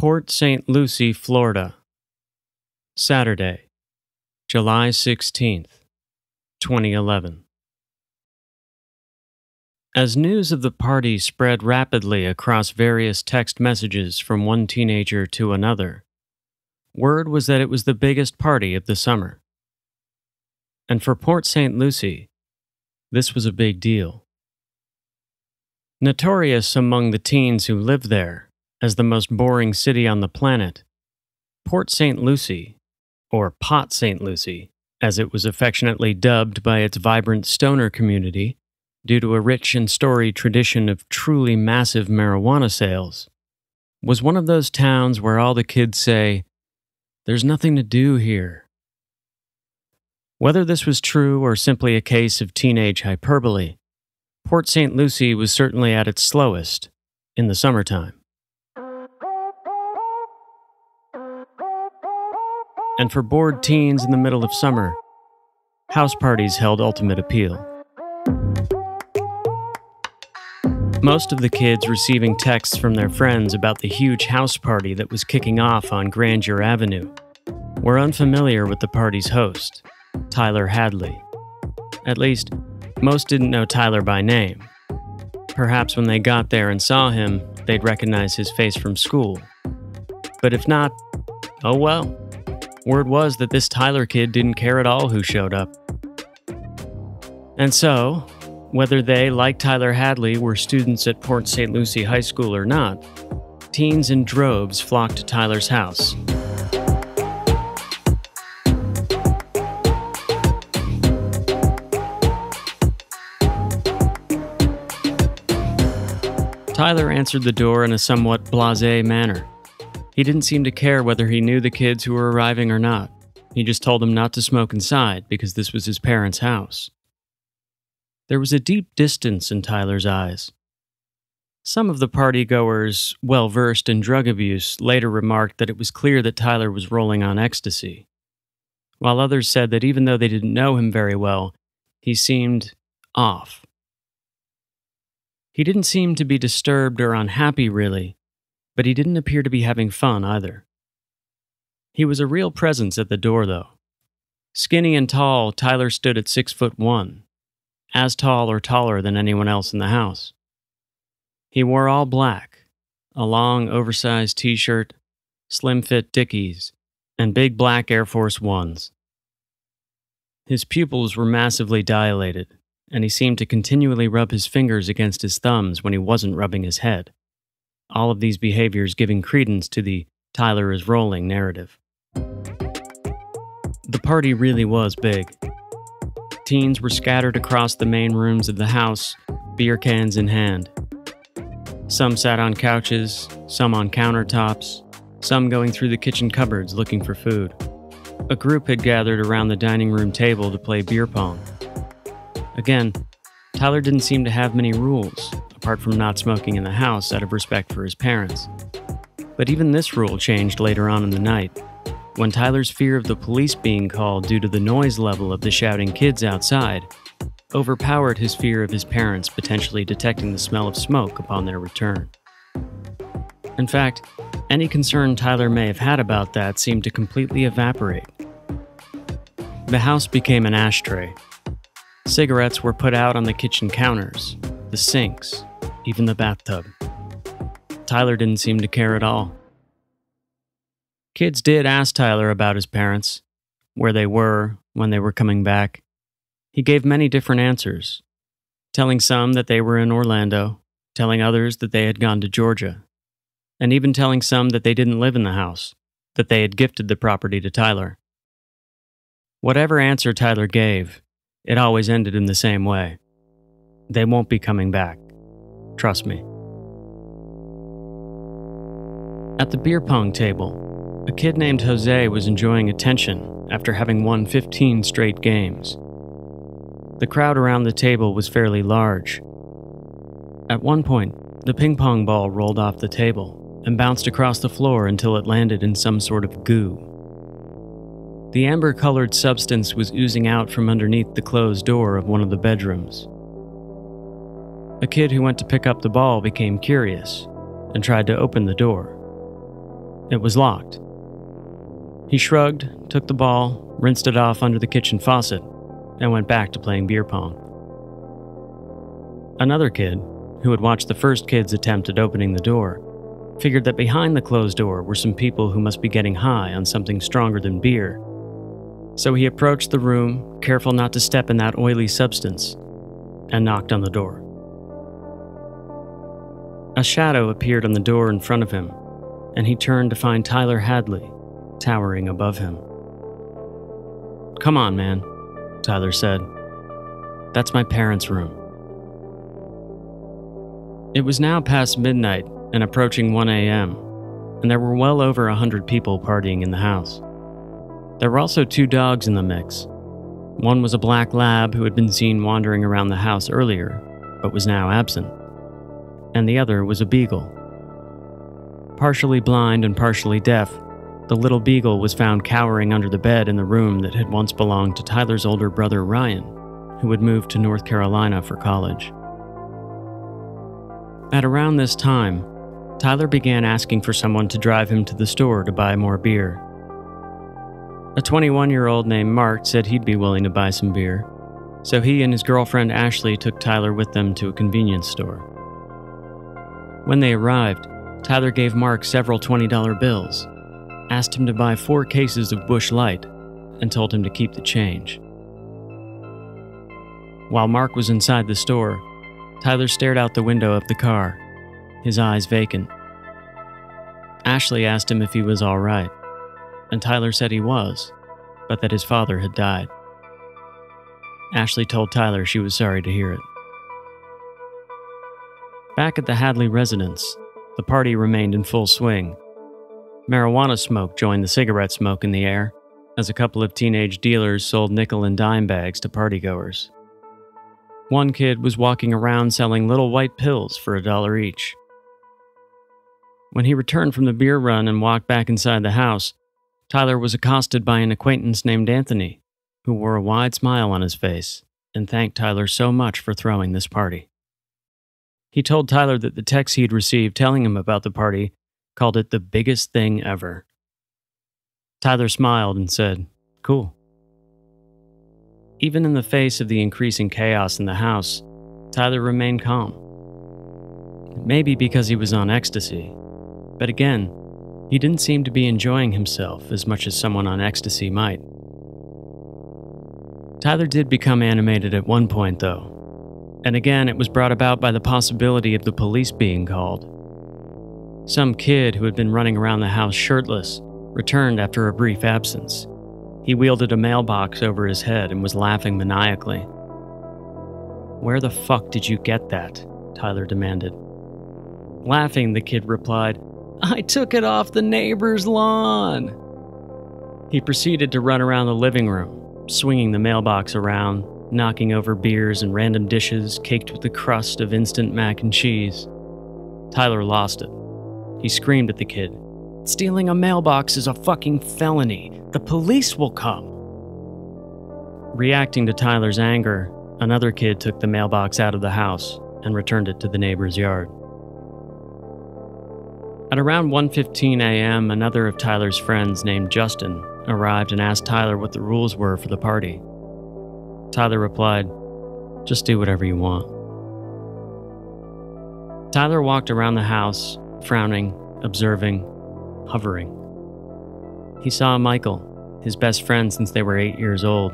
Port St. Lucie, Florida. Saturday, July 16th, 2011. As news of the party spread rapidly across various text messages from one teenager to another, word was that it was the biggest party of the summer. And for Port St. Lucie, this was a big deal. Notorious among the teens who lived there as the most boring city on the planet, Port St. Lucie, or Pot St. Lucie, as it was affectionately dubbed by its vibrant stoner community due to a rich and storied tradition of truly massive marijuana sales, was one of those towns where all the kids say, "There's nothing to do here." Whether this was true or simply a case of teenage hyperbole, Port St. Lucie was certainly at its slowest in the summertime. And for bored teens in the middle of summer, house parties held ultimate appeal. Most of the kids receiving texts from their friends about the huge house party that was kicking off on Grandeur Avenue were unfamiliar with the party's host, Tyler Hadley. At least, most didn't know Tyler by name. Perhaps when they got there and saw him, they'd recognize his face from school. But if not, oh well. Word was that this Tyler kid didn't care at all who showed up. And so, whether they, like Tyler Hadley, were students at Port St. Lucie High School or not, teens in droves flocked to Tyler's house. Tyler answered the door in a somewhat blasé manner. He didn't seem to care whether he knew the kids who were arriving or not. He just told them not to smoke inside because this was his parents' house. There was a deep distance in Tyler's eyes. Some of the partygoers, well-versed in drug abuse, later remarked that it was clear that Tyler was rolling on ecstasy, while others said that even though they didn't know him very well, he seemed off. He didn't seem to be disturbed or unhappy, really, but he didn't appear to be having fun either. He was a real presence at the door, though. Skinny and tall, Tyler stood at 6'1", as tall or taller than anyone else in the house. He wore all black, a long, oversized t-shirt, slim-fit Dickies, and big black Air Force Ones. His pupils were massively dilated, and he seemed to continually rub his fingers against his thumbs when he wasn't rubbing his head. All of these behaviors giving credence to the Tyler is rolling narrative. The party really was big. Teens were scattered across the main rooms of the house, beer cans in hand. Some sat on couches, some on countertops, some going through the kitchen cupboards looking for food. A group had gathered around the dining room table to play beer pong. Again, Tyler didn't seem to have many rules, apart from not smoking in the house out of respect for his parents. But even this rule changed later on in the night, when Tyler's fear of the police being called due to the noise level of the shouting kids outside overpowered his fear of his parents potentially detecting the smell of smoke upon their return. In fact, any concern Tyler may have had about that seemed to completely evaporate. The house became an ashtray. Cigarettes were put out on the kitchen counters, the sinks, even the bathtub. Tyler didn't seem to care at all. Kids did ask Tyler about his parents, where they were, when they were coming back. He gave many different answers, telling some that they were in Orlando, telling others that they had gone to Georgia, and even telling some that they didn't live in the house, that they had gifted the property to Tyler. Whatever answer Tyler gave, it always ended in the same way. They won't be coming back. Trust me. At the beer pong table, a kid named Jose was enjoying attention after having won 15 straight games. The crowd around the table was fairly large. At one point, the ping pong ball rolled off the table and bounced across the floor until it landed in some sort of goo. The amber-colored substance was oozing out from underneath the closed door of one of the bedrooms. A kid who went to pick up the ball became curious and tried to open the door. It was locked. He shrugged, took the ball, rinsed it off under the kitchen faucet, and went back to playing beer pong. Another kid, who had watched the first kid's attempt at opening the door, figured that behind the closed door were some people who must be getting high on something stronger than beer. So he approached the room, careful not to step in that oily substance, and knocked on the door. A shadow appeared on the door in front of him, and he turned to find Tyler Hadley towering above him. "Come on, man," Tyler said. "That's my parents' room." It was now past midnight and approaching 1 a.m., and there were well over 100 people partying in the house. There were also 2 dogs in the mix. One was a black lab who had been seen wandering around the house earlier, but was now absent, and the other was a beagle. Partially blind and partially deaf, the little beagle was found cowering under the bed in the room that had once belonged to Tyler's older brother Ryan, who had moved to North Carolina for college. At around this time, Tyler began asking for someone to drive him to the store to buy more beer. A 21-year-old named Mark said he'd be willing to buy some beer, so he and his girlfriend Ashley took Tyler with them to a convenience store. When they arrived, Tyler gave Mark several $20 bills, asked him to buy 4 cases of Busch Light, and told him to keep the change. While Mark was inside the store, Tyler stared out the window of the car, his eyes vacant. Ashley asked him if he was all right, and Tyler said he was, but that his father had died. Ashley told Tyler she was sorry to hear it. Back at the Hadley residence, the party remained in full swing. Marijuana smoke joined the cigarette smoke in the air, as a couple of teenage dealers sold nickel and dime bags to partygoers. One kid was walking around selling little white pills for $1 each. When he returned from the beer run and walked back inside the house, Tyler was accosted by an acquaintance named Anthony, who wore a wide smile on his face and thanked Tyler so much for throwing this party. He told Tyler that the text he'd received telling him about the party called it the biggest thing ever. Tyler smiled and said, "Cool." Even in the face of the increasing chaos in the house, Tyler remained calm. Maybe because he was on ecstasy, but again, he didn't seem to be enjoying himself as much as someone on ecstasy might. Tyler did become animated at one point, though, and again it was brought about by the possibility of the police being called. Some kid who had been running around the house shirtless returned after a brief absence. He wielded a mailbox over his head and was laughing maniacally. "Where the fuck did you get that?" Tyler demanded. Laughing, the kid replied, "I took it off the neighbor's lawn." He proceeded to run around the living room, swinging the mailbox around, knocking over beers and random dishes caked with the crust of instant mac and cheese. Tyler lost it. He screamed at the kid, "Stealing a mailbox is a fucking felony. The police will come." Reacting to Tyler's anger, another kid took the mailbox out of the house and returned it to the neighbor's yard. At around 1:15 a.m., another of Tyler's friends named Justin arrived and asked Tyler what the rules were for the party. Tyler replied, "Just do whatever you want." Tyler walked around the house, frowning, observing, hovering. He saw Michael, his best friend since they were 8 years old.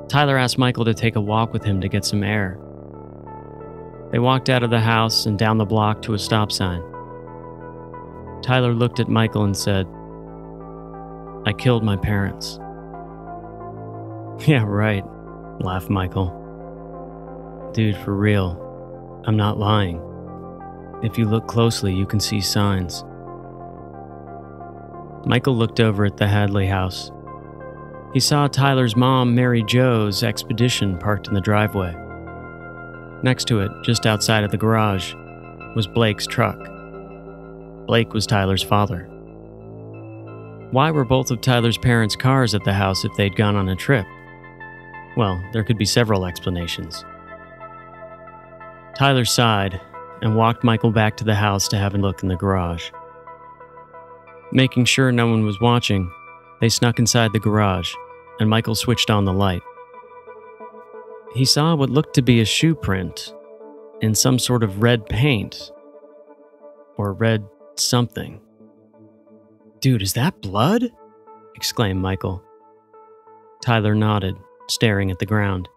Tyler asked Michael to take a walk with him to get some air. They walked out of the house and down the block to a stop sign. Tyler looked at Michael and said, "I killed my parents." "Yeah, right," laughed Michael. "Dude, for real, I'm not lying. If you look closely, you can see signs." Michael looked over at the Hadley house. He saw Tyler's mom, Mary Jo's Expedition parked in the driveway. Next to it, just outside of the garage, was Blake's truck. Blake was Tyler's father. Why were both of Tyler's parents' cars at the house if they'd gone on a trip? Well, there could be several explanations. Tyler sighed and walked Michael back to the house to have a look in the garage. Making sure no one was watching, they snuck inside the garage, and Michael switched on the light. He saw what looked to be a shoe print in some sort of red paint. Or red something. "Dude, is that blood?" exclaimed Michael. Tyler nodded, staring at the ground.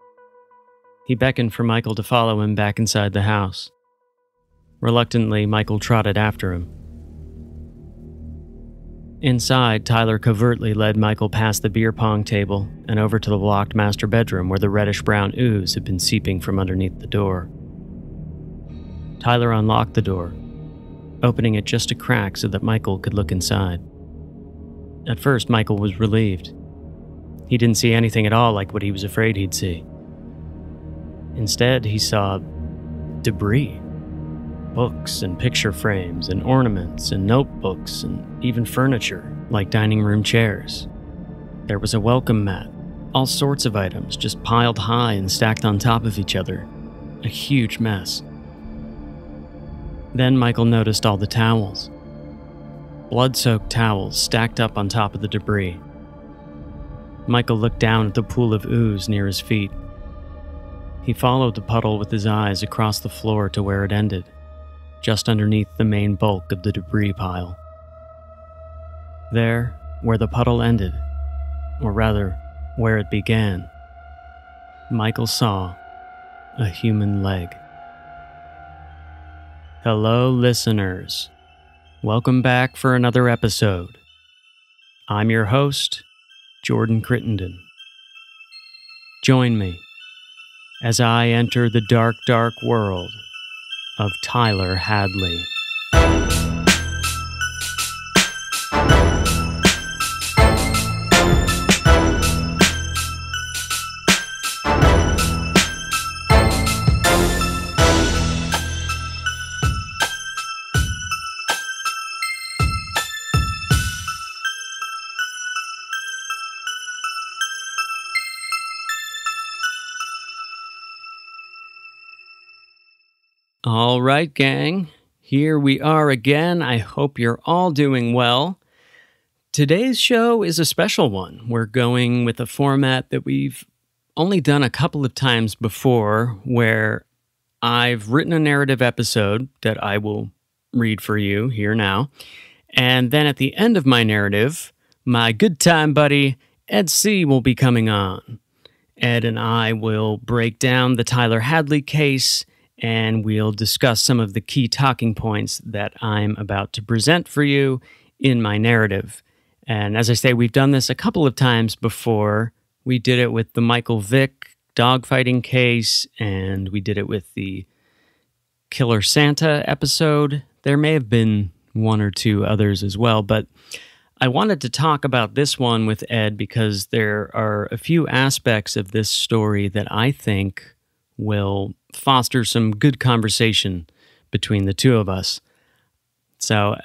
He beckoned for Michael to follow him back inside the house. Reluctantly, Michael trotted after him. Inside, Tyler covertly led Michael past the beer pong table and over to the locked master bedroom where the reddish-brown ooze had been seeping from underneath the door. Tyler unlocked the door, opening it just a crack so that Michael could look inside. At first, Michael was relieved. He didn't see anything at all like what he was afraid he'd see. Instead, he saw debris. Books and picture frames and ornaments and notebooks and even furniture, like dining room chairs. There was a welcome mat, all sorts of items just piled high and stacked on top of each other. A huge mess. Then Michael noticed all the towels. Blood-soaked towels stacked up on top of the debris. Michael looked down at the pool of ooze near his feet. He followed the puddle with his eyes across the floor to where it ended, just underneath the main bulk of the debris pile. There, where the puddle ended, or rather, where it began, Michael saw a human leg. Hello, listeners. Welcome back for another episode. I'm your host, Jordan Crittenden. Join me as I enter the dark, dark world of Tyler Hadley. All right, gang. Here we are again. I hope you're all doing well. Today's show is a special one. We're going with a format that we've only done a couple of times before, where I've written a narrative episode that I will read for you here now. And then at the end of my narrative, my good time buddy, Ed C., will be coming on. Ed and I will break down the Tyler Hadley case, and we'll discuss some of the key talking points that I'm about to present for you in my narrative. And as I say, we've done this a couple of times before. We did it with the Michael Vick dogfighting case, and we did it with the Killer Santa episode. There may have been one or two others as well, but I wanted to talk about this one with Ed because there are a few aspects of this story that I think will foster some good conversation between the two of us. So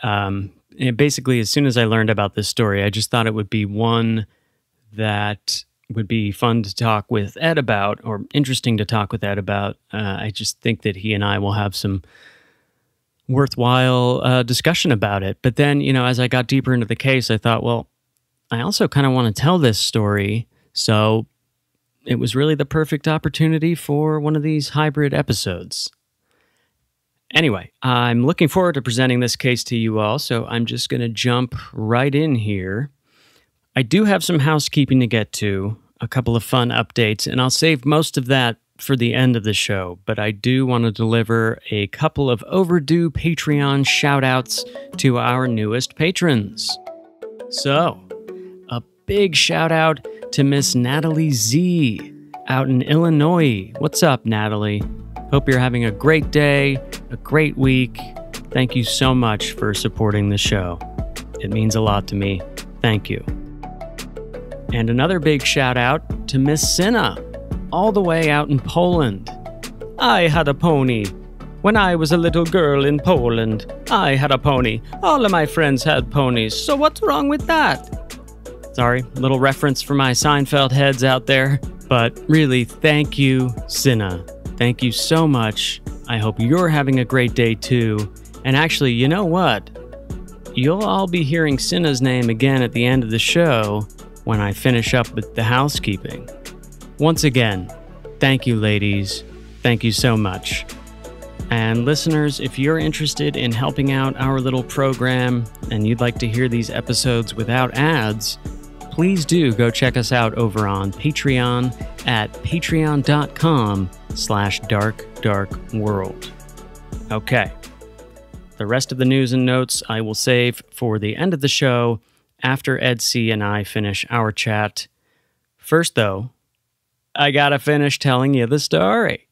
basically, as soon as I learned about this story, I just thought it would be one that would be fun to talk with Ed about, or interesting to talk with Ed about. I just think that he and I will have some worthwhile discussion about it. But then, as I got deeper into the case, I thought, well, I also kind of want to tell this story, so it was really the perfect opportunity for one of these hybrid episodes. Anyway, I'm looking forward to presenting this case to you all, so I'm just going to jump right in here. I do have some housekeeping to get to, a couple of fun updates, and I'll save most of that for the end of the show, but I do want to deliver a couple of overdue Patreon shout-outs to our newest patrons. So, a big shout-out to Miss Natalie Z out in Illinois. What's up, Natalie? Hope you're having a great day, a great week. Thank you so much for supporting the show. It means a lot to me. Thank you. And another big shout out to Miss Sinna, all the way out in Poland. I had a pony. When I was a little girl in Poland, I had a pony. All of my friends had ponies, so what's wrong with that? Sorry, little reference for my Seinfeld heads out there, but really, thank you, Sinna. Thank you so much. I hope you're having a great day too. And actually, you know what? you'll all be hearing Cinna's name again at the end of the show when I finish up with the housekeeping. Once again, thank you, ladies. Thank you so much. And listeners, if you're interested in helping out our little program and you'd like to hear these episodes without ads, please do go check us out over on Patreon at patreon.com/darkdarkworld. Okay. The rest of the news and notes I will save for the end of the show after Ed C. and I finish our chat. First, though, I gotta finish telling you the story.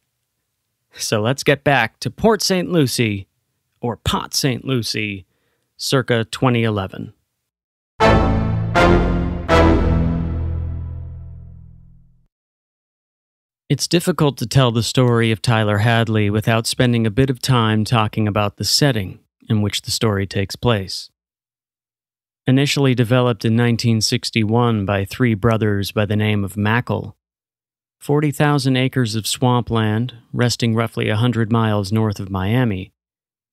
So let's get back to Port St. Lucie, or Pot St. Lucie, circa 2011. It's difficult to tell the story of Tyler Hadley without spending a bit of time talking about the setting in which the story takes place. Initially developed in 1961 by three brothers by the name of Mackle, 40,000 acres of swampland, resting roughly 100 miles north of Miami,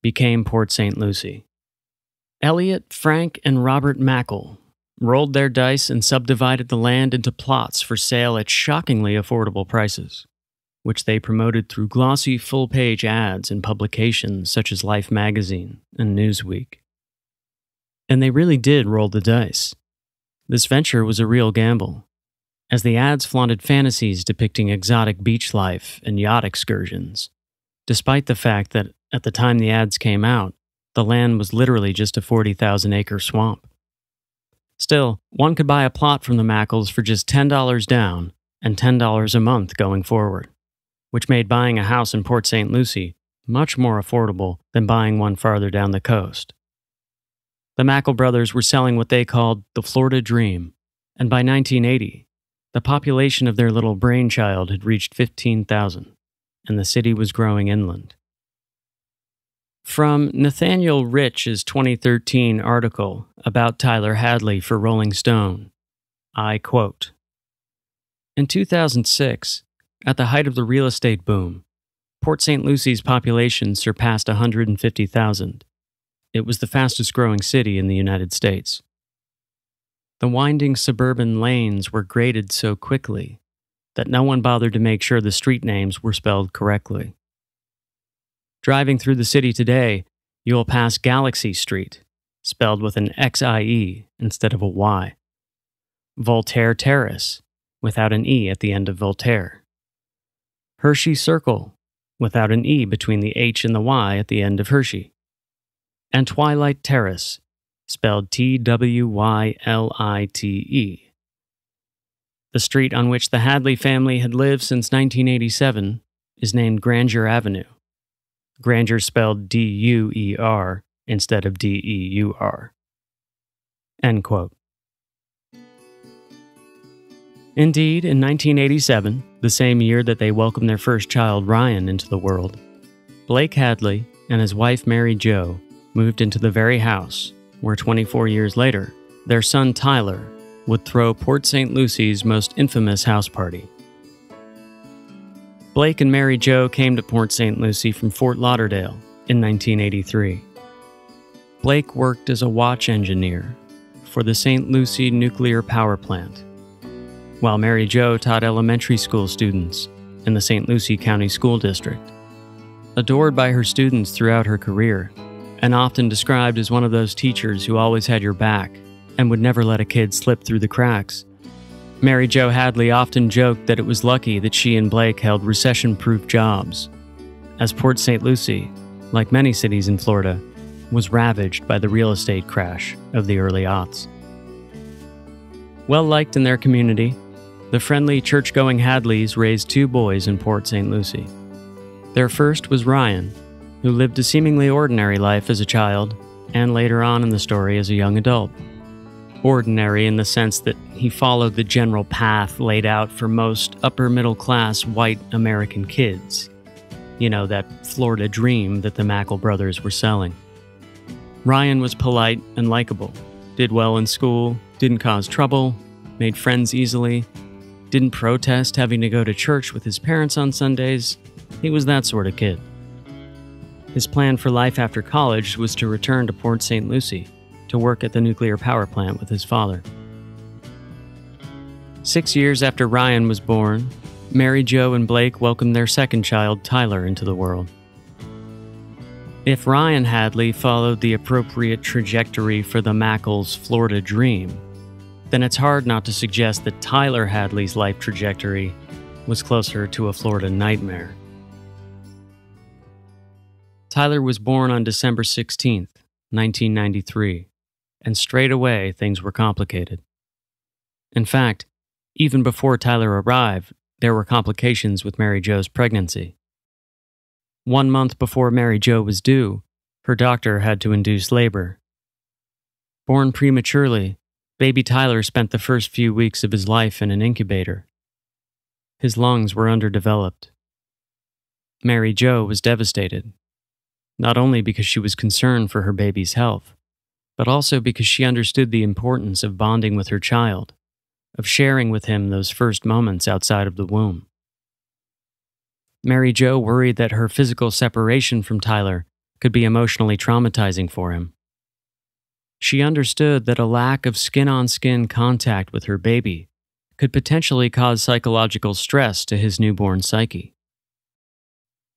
became Port St. Lucie. Elliot, Frank, and Robert Mackle rolled their dice and subdivided the land into plots for sale at shockingly affordable prices, which they promoted through glossy full-page ads in publications such as Life magazine and Newsweek. And they really did roll the dice. This venture was a real gamble, as the ads flaunted fantasies depicting exotic beach life and yacht excursions, despite the fact that at the time the ads came out, the land was literally just a 40,000-acre swamp. Still, one could buy a plot from the Mackles for just $10 down and $10 a month going forward, which made buying a house in Port St. Lucie much more affordable than buying one farther down the coast. The Mackle brothers were selling what they called the Florida Dream, and by 1980, the population of their little brainchild had reached 15,000, and the city was growing inland. From Nathaniel Rich's 2013 article about Tyler Hadley for Rolling Stone, I quote, "In 2006, at the height of the real estate boom, Port St. Lucie's population surpassed 150,000. It was the fastest growing city in the United States. The winding suburban lanes were graded so quickly that no one bothered to make sure the street names were spelled correctly. Driving through the city today, you will pass Galaxy Street, spelled with an XIE instead of a Y. Voltaire Terrace, without an E at the end of Voltaire. Hershey Circle, without an E between the H and the Y at the end of Hershey. And Twilight Terrace, spelled Twylite. The street on which the Hadley family had lived since 1987 is named Grandeur Avenue. Grandeur spelled D-U-E-R instead of D-E-U-R. End quote. Indeed, in 1987, the same year that they welcomed their first child, Ryan, into the world, Blake Hadley and his wife, Mary Jo, moved into the very house where 24 years later, their son Tyler would throw Port St. Lucie's most infamous house party. Blake and Mary Jo came to Port St. Lucie from Fort Lauderdale in 1983. Blake worked as a watch engineer for the St. Lucie Nuclear Power Plant, while Mary Jo taught elementary school students in the St. Lucie County School District. Adored by her students throughout her career, and often described as one of those teachers who always had your back and would never let a kid slip through the cracks, Mary Jo Hadley often joked that it was lucky that she and Blake held recession-proof jobs, as Port St. Lucie, like many cities in Florida, was ravaged by the real estate crash of the early aughts. Well-liked in their community, the friendly church-going Hadleys raised two boys in Port St. Lucie. Their first was Ryan, who lived a seemingly ordinary life as a child, and later on in the story as a young adult. Ordinary in the sense that he followed the general path laid out for most upper-middle-class white American kids. You know, that Florida dream that the Mackle brothers were selling. Ryan was polite and likable, did well in school, didn't cause trouble, made friends easily, didn't protest having to go to church with his parents on Sundays. He was that sort of kid. His plan for life after college was to return to Port St. Lucie to work at the nuclear power plant with his father. 6 years after Ryan was born, Mary Jo and Blake welcomed their second child, Tyler, into the world. If Ryan Hadley followed the appropriate trajectory for the Mackles' Florida dream, then it's hard not to suggest that Tyler Hadley's life trajectory was closer to a Florida nightmare. Tyler was born on December 16th, 1993, and straight away things were complicated. In fact, even before Tyler arrived, there were complications with Mary Jo's pregnancy. 1 month before Mary Jo was due, her doctor had to induce labor. Born prematurely, baby Tyler spent the first few weeks of his life in an incubator. His lungs were underdeveloped. Mary Jo was devastated, not only because she was concerned for her baby's health, but also because she understood the importance of bonding with her child, of sharing with him those first moments outside of the womb. Mary Jo worried that her physical separation from Tyler could be emotionally traumatizing for him. She understood that a lack of skin-on-skin contact with her baby could potentially cause psychological stress to his newborn psyche.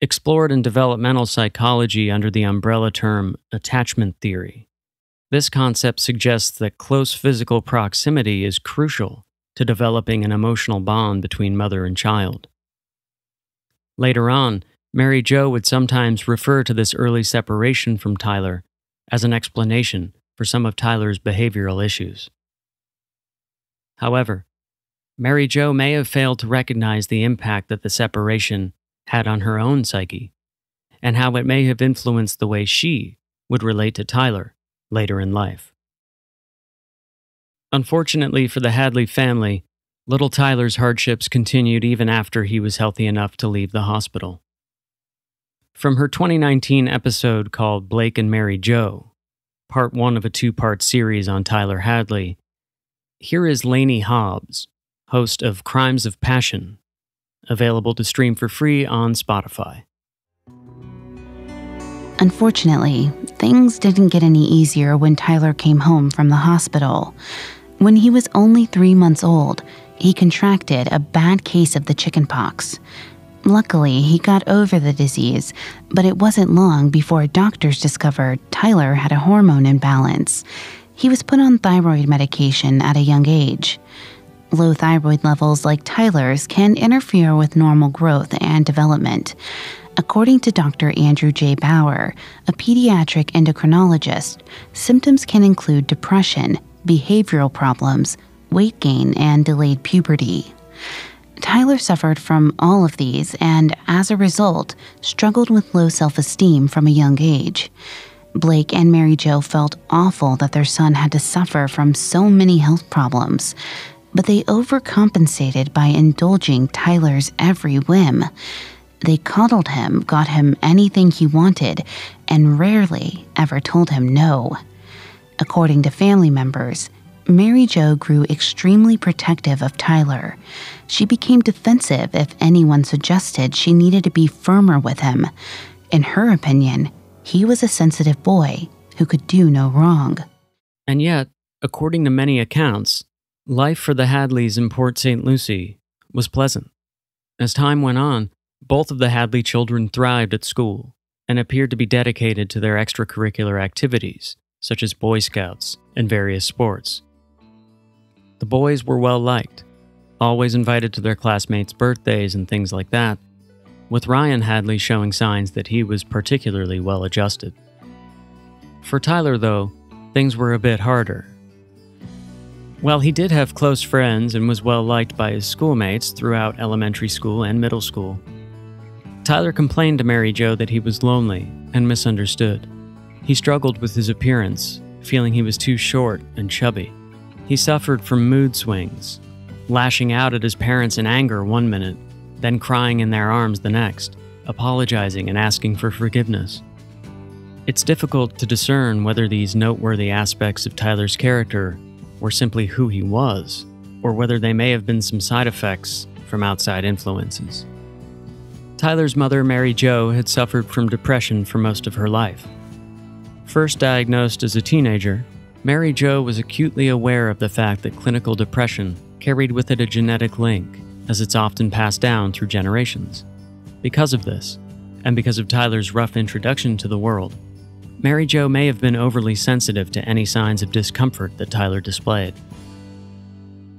Explored in developmental psychology under the umbrella term attachment theory, this concept suggests that close physical proximity is crucial to developing an emotional bond between mother and child. Later on, Mary Jo would sometimes refer to this early separation from Tyler as an explanation for some of Tyler's behavioral issues. However, Mary Jo may have failed to recognize the impact that the separation had on her own psyche, and how it may have influenced the way she would relate to Tyler later in life. Unfortunately for the Hadley family, little Tyler's hardships continued even after he was healthy enough to leave the hospital. From her 2019 episode called Blake and Mary Jo, part 1 of a 2-part series on Tyler Hadley, here is Lainey Hobbs, host of Crimes of Passion, available to stream for free on Spotify. Unfortunately, things didn't get any easier when Tyler came home from the hospital. When he was only 3 months old, he contracted a bad case of the chickenpox. Luckily, he got over the disease, but it wasn't long before doctors discovered Tyler had a hormone imbalance. He was put on thyroid medication at a young age. Low thyroid levels like Tyler's can interfere with normal growth and development. According to Dr. Andrew J. Bauer, a pediatric endocrinologist, symptoms can include depression, behavioral problems, weight gain, and delayed puberty. Tyler suffered from all of these and, as a result, struggled with low self-esteem from a young age. Blake and Mary Jo felt awful that their son had to suffer from so many health problems, but they overcompensated by indulging Tyler's every whim. They coddled him, got him anything he wanted, and rarely ever told him no. According to family members, Mary Jo grew extremely protective of Tyler. She became defensive if anyone suggested she needed to be firmer with him. In her opinion, he was a sensitive boy who could do no wrong. And yet, according to many accounts, life for the Hadleys in Port St. Lucie was pleasant. As time went on, both of the Hadley children thrived at school and appeared to be dedicated to their extracurricular activities, such as Boy Scouts and various sports. The boys were well liked, always invited to their classmates' birthdays and things like that, with Ryan Hadley showing signs that he was particularly well adjusted. For Tyler, though, things were a bit harder. While he did have close friends and was well liked by his schoolmates throughout elementary school and middle school, Tyler complained to Mary Jo that he was lonely and misunderstood. He struggled with his appearance, feeling he was too short and chubby. He suffered from mood swings, lashing out at his parents in anger one minute, then crying in their arms the next, apologizing and asking for forgiveness. It's difficult to discern whether these noteworthy aspects of Tyler's character were simply who he was, or whether they may have been some side effects from outside influences. Tyler's mother, Mary Jo, had suffered from depression for most of her life. First diagnosed as a teenager, Mary Jo was acutely aware of the fact that clinical depression carried with it a genetic link, as it's often passed down through generations. Because of this, and because of Tyler's rough introduction to the world, Mary Jo may have been overly sensitive to any signs of discomfort that Tyler displayed.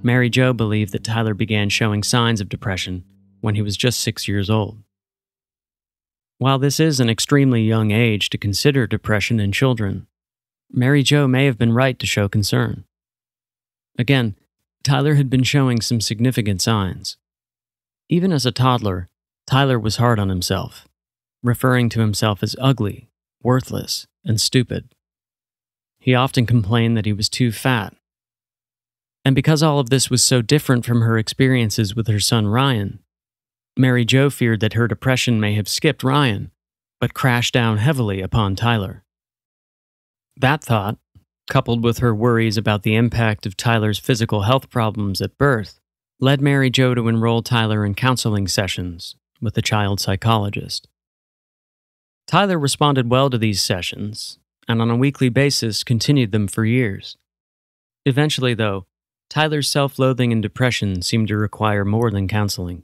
Mary Jo believed that Tyler began showing signs of depression when he was just 6 years old. While this is an extremely young age to consider depression in children, Mary Jo may have been right to show concern. Again, Tyler had been showing some significant signs. Even as a toddler, Tyler was hard on himself, referring to himself as ugly, worthless, and stupid. He often complained that he was too fat. And because all of this was so different from her experiences with her son Ryan, Mary Jo feared that her depression may have skipped Ryan, but crashed down heavily upon Tyler. That thought, coupled with her worries about the impact of Tyler's physical health problems at birth, led Mary Jo to enroll Tyler in counseling sessions with a child psychologist. Tyler responded well to these sessions, and on a weekly basis continued them for years. Eventually, though, Tyler's self-loathing and depression seemed to require more than counseling.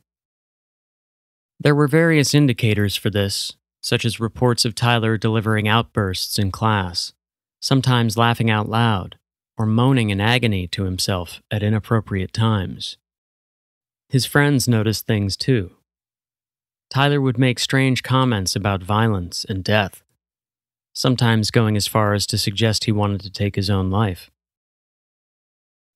There were various indicators for this, such as reports of Tyler delivering outbursts in class, sometimes laughing out loud, or moaning in agony to himself at inappropriate times. His friends noticed things too. Tyler would make strange comments about violence and death, sometimes going as far as to suggest he wanted to take his own life.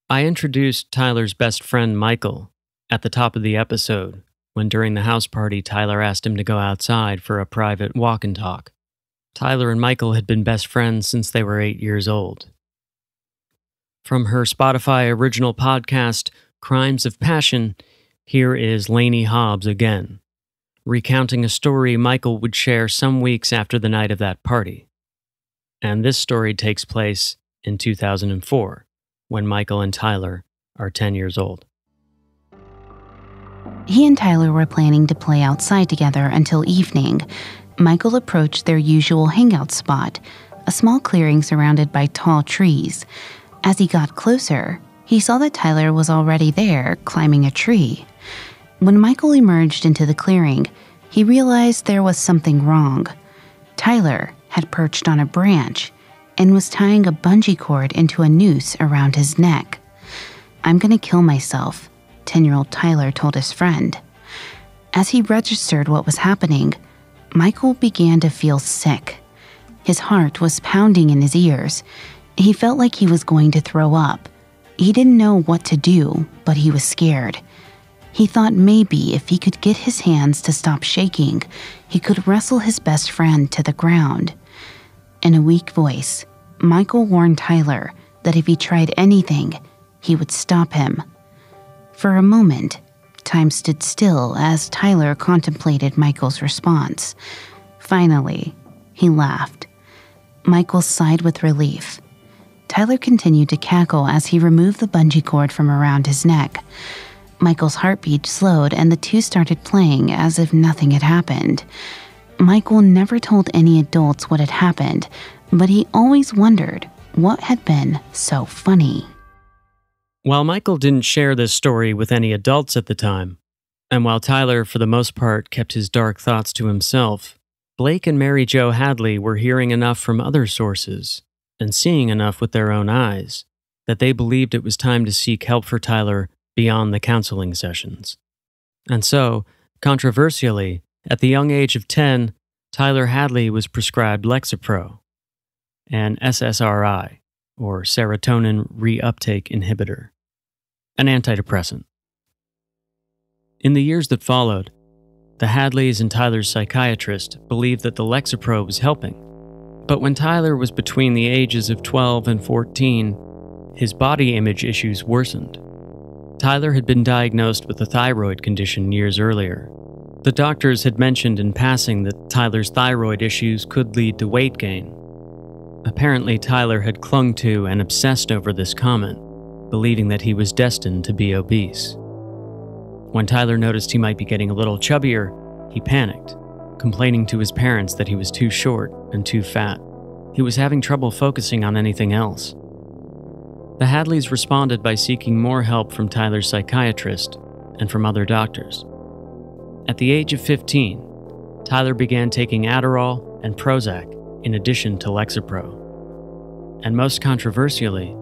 I introduced Tyler's best friend Michael at the top of the episode when during the house party Tyler asked him to go outside for a private walk and talk. Tyler and Michael had been best friends since they were 8 years old. From her Spotify original podcast, Crimes of Passion, here is Lainey Hobbs again, recounting a story Michael would share some weeks after the night of that party. And this story takes place in 2004, when Michael and Tyler are 10 years old. He and Tyler were planning to play outside together until evening. Michael approached their usual hangout spot, a small clearing surrounded by tall trees. As he got closer, he saw that Tyler was already there, climbing a tree. When Michael emerged into the clearing, he realized there was something wrong. Tyler had perched on a branch and was tying a bungee cord into a noose around his neck. "I'm gonna kill myself," 10-year-old Tyler told his friend. As he registered what was happening, Michael began to feel sick. His heart was pounding in his ears. He felt like he was going to throw up. He didn't know what to do, but he was scared. He thought maybe if he could get his hands to stop shaking, he could wrestle his best friend to the ground. In a weak voice, Michael warned Tyler that if he tried anything, he would stop him. For a moment, time stood still as Tyler contemplated Michael's response. Finally, he laughed. Michael sighed with relief. Tyler continued to cackle as he removed the bungee cord from around his neck. Michael's heartbeat slowed and the two started playing as if nothing had happened. Michael never told any adults what had happened, but he always wondered what had been so funny. While Michael didn't share this story with any adults at the time, and while Tyler, for the most part, kept his dark thoughts to himself, Blake and Mary Jo Hadley were hearing enough from other sources and seeing enough with their own eyes that they believed it was time to seek help for Tyler beyond the counseling sessions. And so, controversially, at the young age of 10, Tyler Hadley was prescribed Lexapro, an SSRI, or serotonin reuptake inhibitor, an antidepressant. In the years that followed, the Hadleys and Tyler's psychiatrist believed that the Lexapro was helping. But when Tyler was between the ages of 12 and 14, his body image issues worsened. Tyler had been diagnosed with a thyroid condition years earlier. The doctors had mentioned in passing that Tyler's thyroid issues could lead to weight gain. Apparently, Tyler had clung to and obsessed over this comment, believing that he was destined to be obese. When Tyler noticed he might be getting a little chubbier, he panicked, complaining to his parents that he was too short and too fat. He was having trouble focusing on anything else. The Hadleys responded by seeking more help from Tyler's psychiatrist and from other doctors. At the age of 15, Tyler began taking Adderall and Prozac in addition to Lexapro. And most controversially,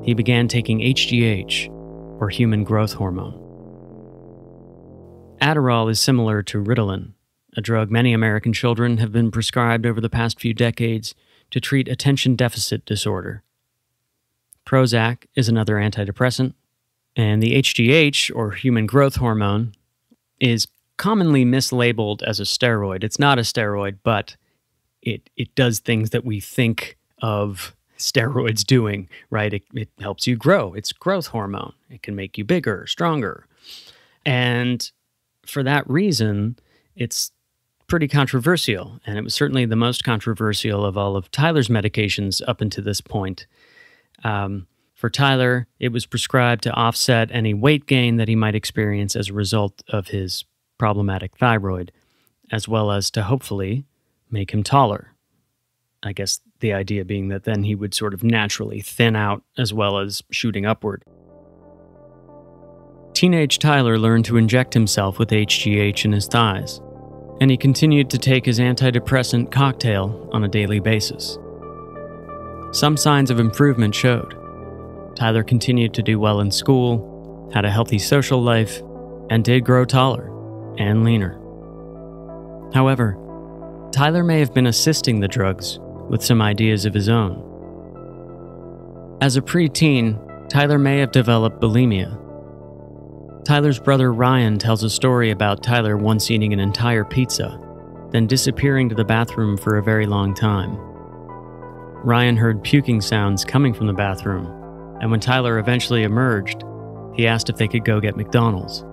he began taking HGH, or human growth hormone. Adderall is similar to Ritalin, a drug many American children have been prescribed over the past few decades to treat attention deficit disorder. Prozac is another antidepressant, and the HGH, or human growth hormone, is commonly mislabeled as a steroid. It's not a steroid, but it does things that we think of steroids doing, right? It helps you grow. It's growth hormone. It can make you bigger, stronger. And for that reason, it's pretty controversial, and it was certainly the most controversial of all of Tyler's medications up until this point. For Tyler, it was prescribed to offset any weight gain that he might experience as a result of his problematic thyroid, as well as to hopefully make him taller. I guess the idea being that then he would sort of naturally thin out as well as shooting upward. Teenage Tyler learned to inject himself with HGH in his thighs, and he continued to take his antidepressant cocktail on a daily basis. Some signs of improvement showed. Tyler continued to do well in school, had a healthy social life, and did grow taller and leaner. However, Tyler may have been assisting the drugs with some ideas of his own. As a preteen, Tyler may have developed bulimia. Tyler's brother Ryan tells a story about Tyler once eating an entire pizza, then disappearing to the bathroom for a very long time. Ryan heard puking sounds coming from the bathroom, and when Tyler eventually emerged, he asked if they could go get McDonald's.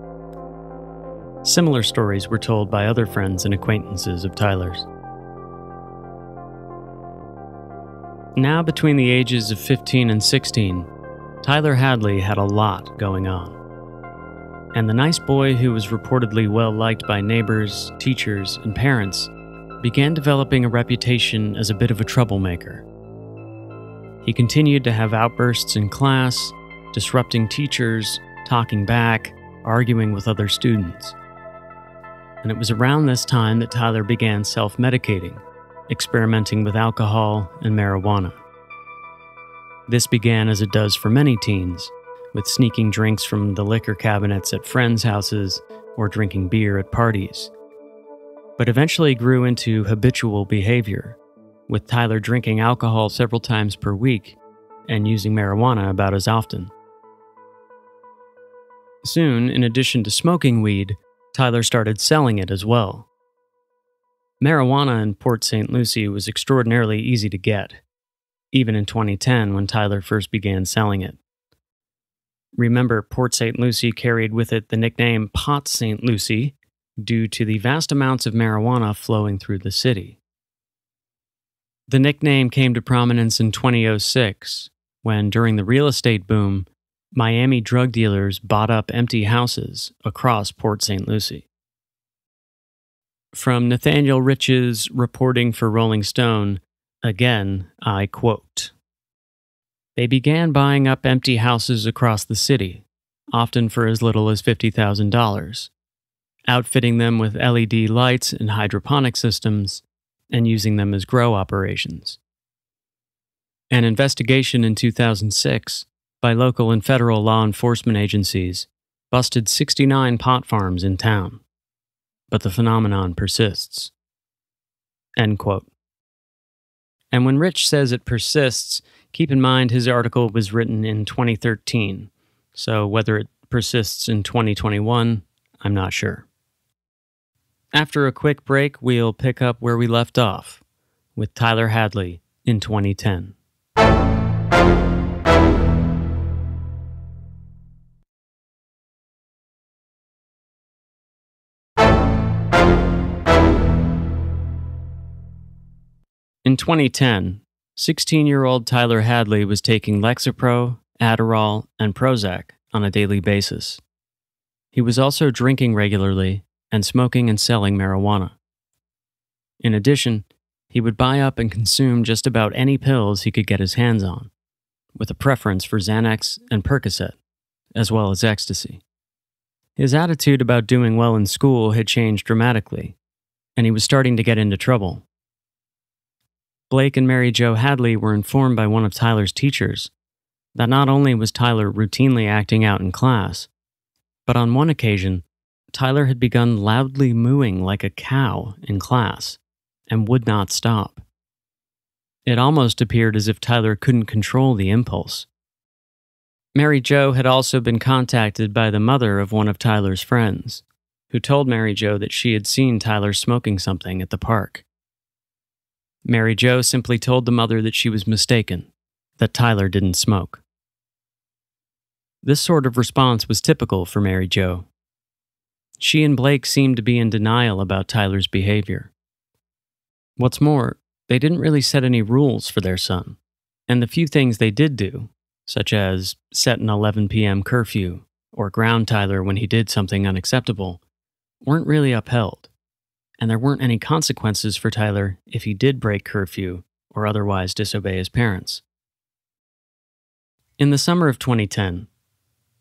Similar stories were told by other friends and acquaintances of Tyler's. Now between the ages of 15 and 16, Tyler Hadley had a lot going on. And the nice boy who was reportedly well-liked by neighbors, teachers, and parents began developing a reputation as a bit of a troublemaker. He continued to have outbursts in class, disrupting teachers, talking back, arguing with other students. And it was around this time that Tyler began self-medicating, experimenting with alcohol and marijuana. This began as it does for many teens, with sneaking drinks from the liquor cabinets at friends' houses or drinking beer at parties, but eventually grew into habitual behavior, with Tyler drinking alcohol several times per week and using marijuana about as often. Soon, in addition to smoking weed, Tyler started selling it as well. Marijuana in Port St. Lucie was extraordinarily easy to get, even in 2010 when Tyler first began selling it. Remember, Port St. Lucie carried with it the nickname Pot St. Lucie due to the vast amounts of marijuana flowing through the city. The nickname came to prominence in 2006 when, during the real estate boom, Miami drug dealers bought up empty houses across Port St. Lucie. From Nathaniel Rich's reporting for Rolling Stone, again, I quote, "They began buying up empty houses across the city, often for as little as $50,000, outfitting them with LED lights and hydroponic systems, and using them as grow operations. An investigation in 2006 by local and federal law enforcement agencies busted 69 pot farms in town, but the phenomenon persists." End quote. And when Rich says it persists, keep in mind his article was written in 2013, so whether it persists in 2021, I'm not sure. After a quick break, we'll pick up where we left off, with Tyler Hadley in 2010. In 2010, 16-year-old Tyler Hadley was taking Lexapro, Adderall, and Prozac on a daily basis. He was also drinking regularly and smoking and selling marijuana. In addition, he would buy up and consume just about any pills he could get his hands on, with a preference for Xanax and Percocet, as well as ecstasy. His attitude about doing well in school had changed dramatically, and he was starting to get into trouble. Blake and Mary Jo Hadley were informed by one of Tyler's teachers that not only was Tyler routinely acting out in class, but on one occasion, Tyler had begun loudly mooing like a cow in class and would not stop. It almost appeared as if Tyler couldn't control the impulse. Mary Jo had also been contacted by the mother of one of Tyler's friends, who told Mary Jo that she had seen Tyler smoking something at the park. Mary Jo simply told the mother that she was mistaken, that Tyler didn't smoke. This sort of response was typical for Mary Jo. She and Blake seemed to be in denial about Tyler's behavior. What's more, they didn't really set any rules for their son, and the few things they did do, such as set an 11 p.m. curfew or ground Tyler when he did something unacceptable, weren't really upheld, and there weren't any consequences for Tyler if he did break curfew or otherwise disobey his parents. In the summer of 2010,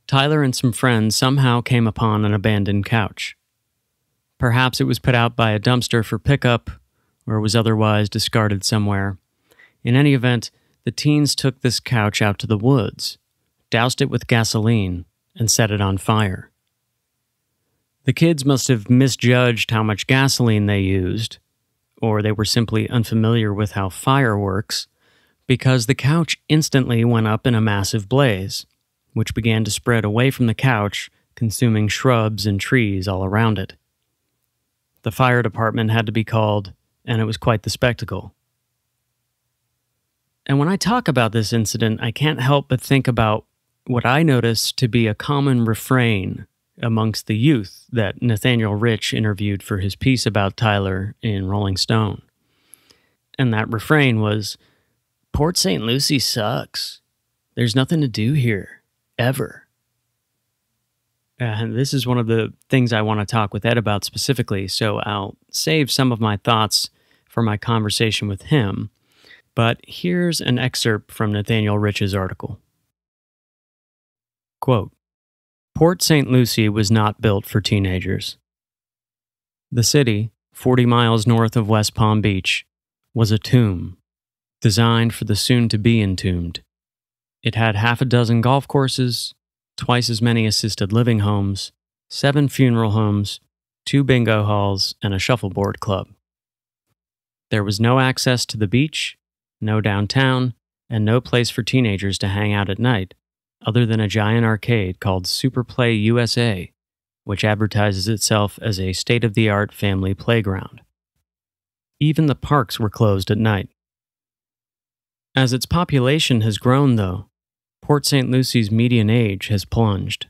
Tyler and some friends somehow came upon an abandoned couch. Perhaps it was put out by a dumpster for pickup, or was otherwise discarded somewhere. In any event, the teens took this couch out to the woods, doused it with gasoline, and set it on fire. The kids must have misjudged how much gasoline they used, or they were simply unfamiliar with how fire works, because the couch instantly went up in a massive blaze, which began to spread away from the couch, consuming shrubs and trees all around it. The fire department had to be called, and it was quite the spectacle. And when I talk about this incident, I can't help but think about what I noticed to be a common refrain amongst the youth that Nathaniel Rich interviewed for his piece about Tyler in Rolling Stone. And that refrain was, "Port St. Lucie sucks. There's nothing to do here, ever." And this is one of the things I want to talk with Ed about specifically, so I'll save some of my thoughts for my conversation with him. But here's an excerpt from Nathaniel Rich's article. Quote, "Port St. Lucie was not built for teenagers. The city, 40 miles north of West Palm Beach, was a tomb, designed for the soon-to-be entombed. It had half a dozen golf courses, twice as many assisted living homes, 7 funeral homes, 2 bingo halls, and a shuffleboard club. There was no access to the beach, no downtown, and no place for teenagers to hang out at night, other than a giant arcade called Super Play USA, which advertises itself as a state-of-the-art family playground. Even the parks were closed at night. As its population has grown, though, Port St. Lucie's median age has plunged.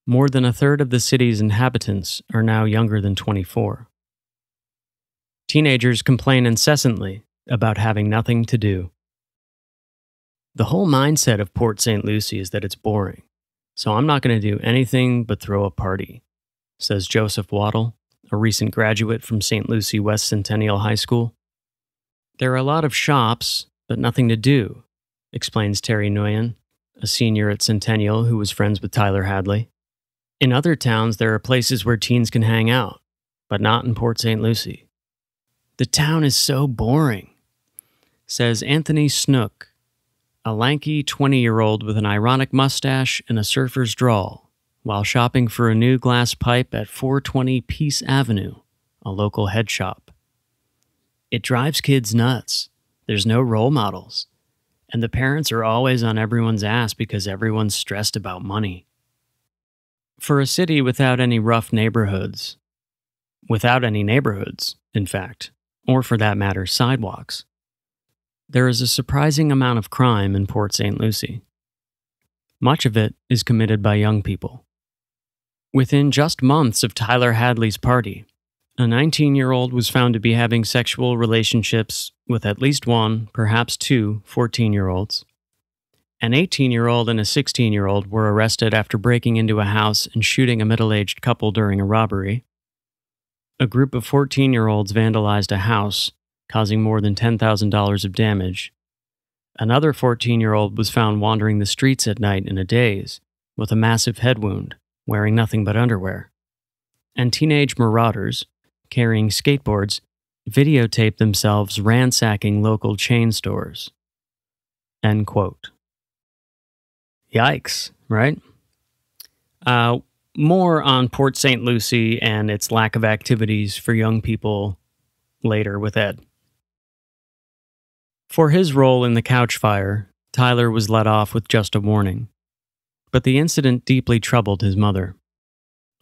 More than a third of the city's inhabitants are now younger than 24. Teenagers complain incessantly about having nothing to do. The whole mindset of Port St. Lucie is that it's boring, so I'm not going to do anything but throw a party," says Joseph Waddle, a recent graduate from St. Lucie West Centennial High School. "There are a lot of shops, but nothing to do," explains Terry Nguyen, a senior at Centennial who was friends with Tyler Hadley. "In other towns, there are places where teens can hang out, but not in Port St. Lucie. The town is so boring," says Anthony Snook, a lanky 20-year-old with an ironic mustache and a surfer's drawl, while shopping for a new glass pipe at 420 Peace Avenue, a local head shop. "It drives kids nuts. There's no role models, and the parents are always on everyone's ass because everyone's stressed about money." For a city without any rough neighborhoods, in fact, or for that matter, sidewalks, there is a surprising amount of crime in Port St. Lucie. Much of it is committed by young people. Within just months of Tyler Hadley's party, a 19-year-old was found to be having sexual relationships with at least one, perhaps 2, 14-year-olds. An 18-year-old and a 16-year-old were arrested after breaking into a house and shooting a middle-aged couple during a robbery. A group of 14-year-olds vandalized a house, causing more than $10,000 of damage. Another 14-year-old was found wandering the streets at night in a daze, with a massive head wound, wearing nothing but underwear. And teenage marauders, carrying skateboards, videotaped themselves ransacking local chain stores. End quote. Yikes, right? More on Port St. Lucie and its lack of activities for young people later with Ed. For his role in the couch fire, Tyler was let off with just a warning. But the incident deeply troubled his mother.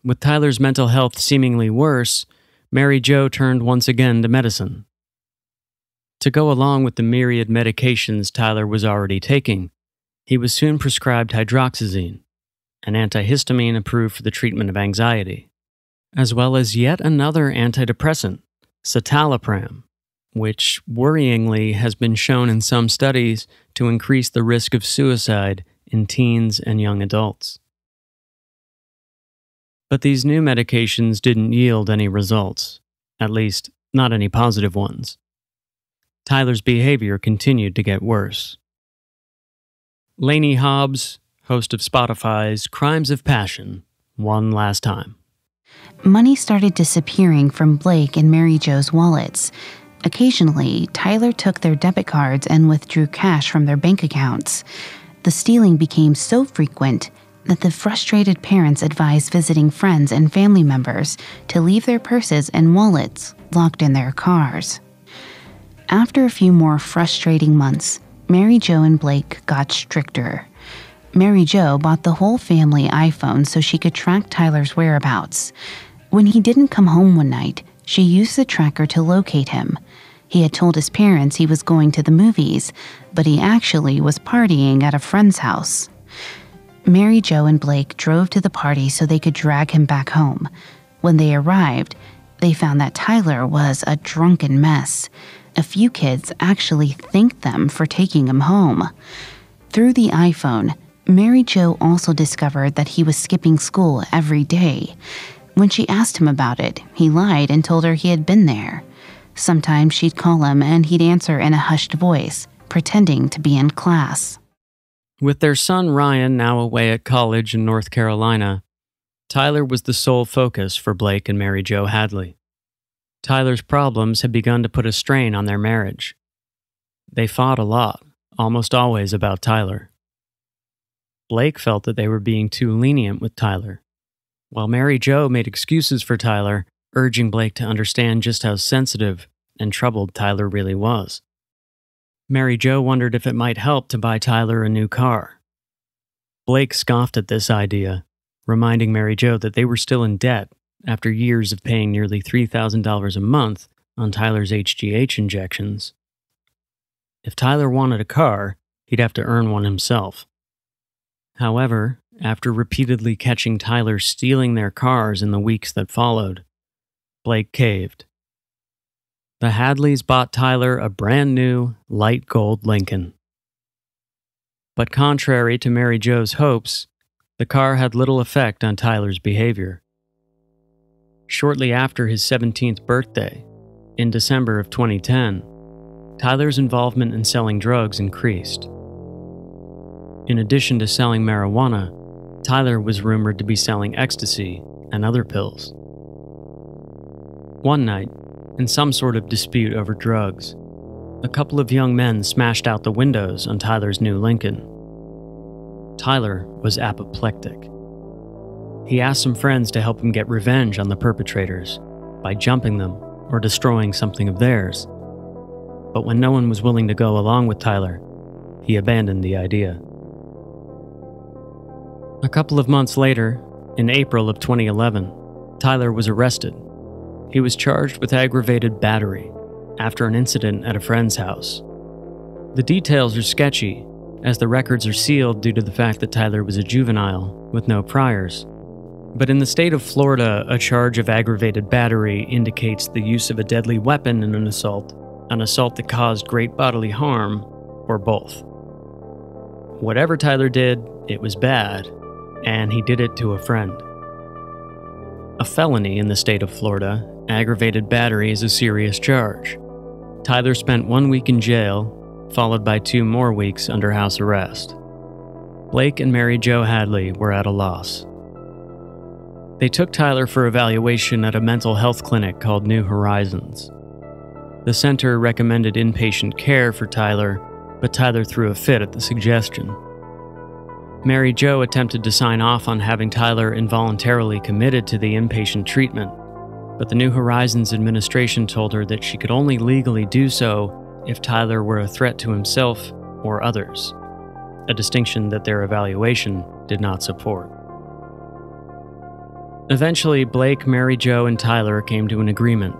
With Tyler's mental health seemingly worse, Mary Jo turned once again to medicine. To go along with the myriad medications Tyler was already taking, he was soon prescribed hydroxyzine, an antihistamine approved for the treatment of anxiety, as well as yet another antidepressant, citalopram, which worryingly has been shown in some studies to increase the risk of suicide in teens and young adults. But these new medications didn't yield any results, at least not any positive ones. Tyler's behavior continued to get worse. Lainey Hobbs, host of Spotify's Crimes of Passion, one last time. Money started disappearing from Blake and Mary Jo's wallets. Occasionally, Tyler took their debit cards and withdrew cash from their bank accounts. The stealing became so frequent that the frustrated parents advised visiting friends and family members to leave their purses and wallets locked in their cars. After a few more frustrating months, Mary Jo and Blake got stricter. Mary Jo bought the whole family iPhone so she could track Tyler's whereabouts. When he didn't come home one night, she used the tracker to locate him. He had told his parents he was going to the movies, but he actually was partying at a friend's house. Mary Jo and Blake drove to the party so they could drag him back home. When they arrived, they found that Tyler was a drunken mess. A few kids actually thanked them for taking him home. Through the iPhone, Mary Jo also discovered that he was skipping school every day. When she asked him about it, he lied and told her he had been there. Sometimes she'd call him and he'd answer in a hushed voice, pretending to be in class. With their son Ryan now away at college in North Carolina, Tyler was the sole focus for Blake and Mary Jo Hadley. Tyler's problems had begun to put a strain on their marriage. They fought a lot, almost always about Tyler. Blake felt that they were being too lenient with Tyler, while Mary Jo made excuses for Tyler, urging Blake to understand just how sensitive and troubled Tyler really was. Mary Jo wondered if it might help to buy Tyler a new car. Blake scoffed at this idea, reminding Mary Jo that they were still in debt after years of paying nearly $3,000 a month on Tyler's HGH injections. If Tyler wanted a car, he'd have to earn one himself. However, after repeatedly catching Tyler stealing their cars in the weeks that followed, Blake caved. The Hadleys bought Tyler a brand new, light gold Lincoln. But contrary to Mary Jo's hopes, the car had little effect on Tyler's behavior. Shortly after his 17th birthday, in December of 2010, Tyler's involvement in selling drugs increased. In addition to selling marijuana, Tyler was rumored to be selling ecstasy and other pills. One night, in some sort of dispute over drugs, a couple of young men smashed out the windows on Tyler's new Lincoln. Tyler was apoplectic. He asked some friends to help him get revenge on the perpetrators by jumping them or destroying something of theirs. But when no one was willing to go along with Tyler, he abandoned the idea. A couple of months later, in April of 2011, Tyler was arrested. He was charged with aggravated battery after an incident at a friend's house. The details are sketchy, as the records are sealed due to the fact that Tyler was a juvenile with no priors. But in the state of Florida, a charge of aggravated battery indicates the use of a deadly weapon in an assault that caused great bodily harm, or both. Whatever Tyler did, it was bad, and he did it to a friend. A felony in the state of Florida, aggravated battery is a serious charge. Tyler spent 1 week in jail followed by 2 more weeks under house arrest. Blake and Mary Jo Hadley were at a loss. They took Tyler for evaluation at a mental health clinic called New Horizons. The center recommended inpatient care for Tyler, but Tyler threw a fit at the suggestion. Mary Jo attempted to sign off on having Tyler involuntarily committed to the inpatient treatment, but the New Horizons administration told her that she could only legally do so if Tyler were a threat to himself or others, a distinction that their evaluation did not support. Eventually, Blake, Mary Jo, and Tyler came to an agreement.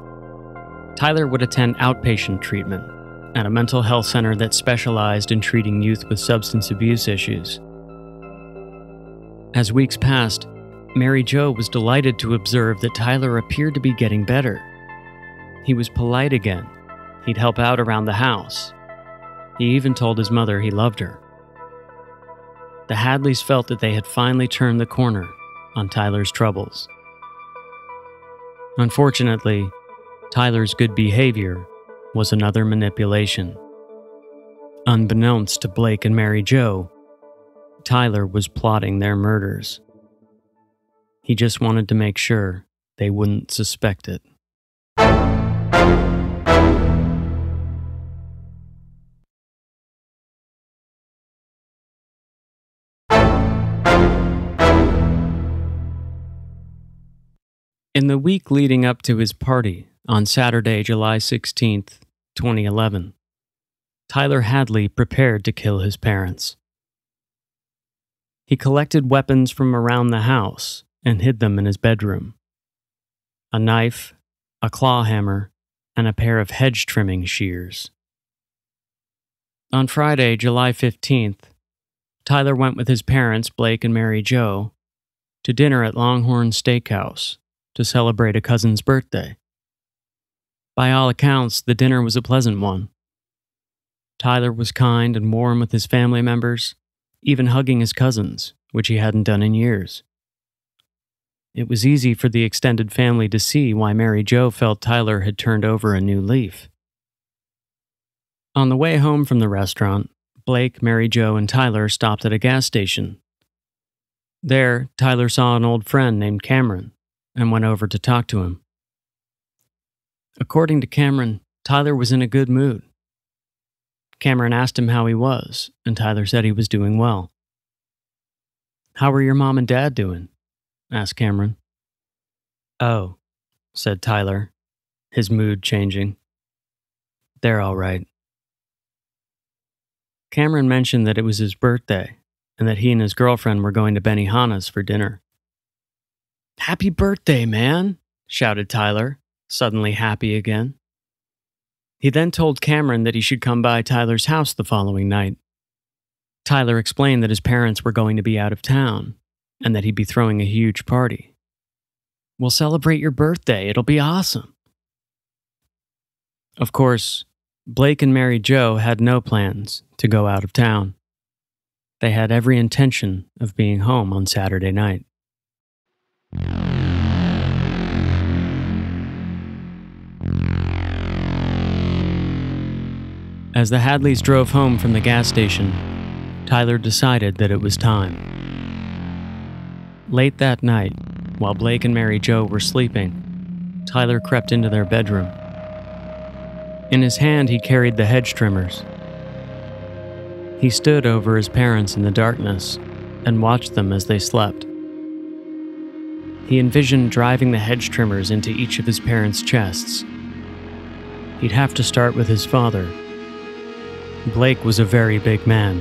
Tyler would attend outpatient treatment at a mental health center that specialized in treating youth with substance abuse issues. As weeks passed, Mary Jo was delighted to observe that Tyler appeared to be getting better. He was polite again. He'd help out around the house. He even told his mother he loved her. The Hadleys felt that they had finally turned the corner on Tyler's troubles. Unfortunately, Tyler's good behavior was another manipulation. Unbeknownst to Blake and Mary Jo, Tyler was plotting their murders. He just wanted to make sure they wouldn't suspect it. In the week leading up to his party on Saturday, July 16th, 2011, Tyler Hadley prepared to kill his parents. He collected weapons from around the house and hid them in his bedroom. A knife, a claw hammer, and a pair of hedge trimming shears. On Friday, July 15th, Tyler went with his parents, Blake and Mary Jo, to dinner at Longhorn Steakhouse to celebrate a cousin's birthday. By all accounts, the dinner was a pleasant one. Tyler was kind and warm with his family members, even hugging his cousins, which he hadn't done in years. It was easy for the extended family to see why Mary Jo felt Tyler had turned over a new leaf. On the way home from the restaurant, Blake, Mary Jo, and Tyler stopped at a gas station. There, Tyler saw an old friend named Cameron and went over to talk to him. According to Cameron, Tyler was in a good mood. Cameron asked him how he was, and Tyler said he was doing well. "How are your mom and dad doing?" asked Cameron. "Oh," said Tyler, his mood changing. "They're all right." Cameron mentioned that it was his birthday and that he and his girlfriend were going to Benihana's for dinner. "Happy birthday, man!" shouted Tyler, suddenly happy again. He then told Cameron that he should come by Tyler's house the following night. Tyler explained that his parents were going to be out of town and that he'd be throwing a huge party. "We'll celebrate your birthday. It'll be awesome." Of course, Blake and Mary Jo had no plans to go out of town. They had every intention of being home on Saturday night. As the Hadleys drove home from the gas station, Tyler decided that it was time. Late that night, while Blake and Mary Jo were sleeping, Tyler crept into their bedroom. In his hand, he carried the hedge trimmers. He stood over his parents in the darkness and watched them as they slept. He envisioned driving the hedge trimmers into each of his parents' chests. He'd have to start with his father. Blake was a very big man,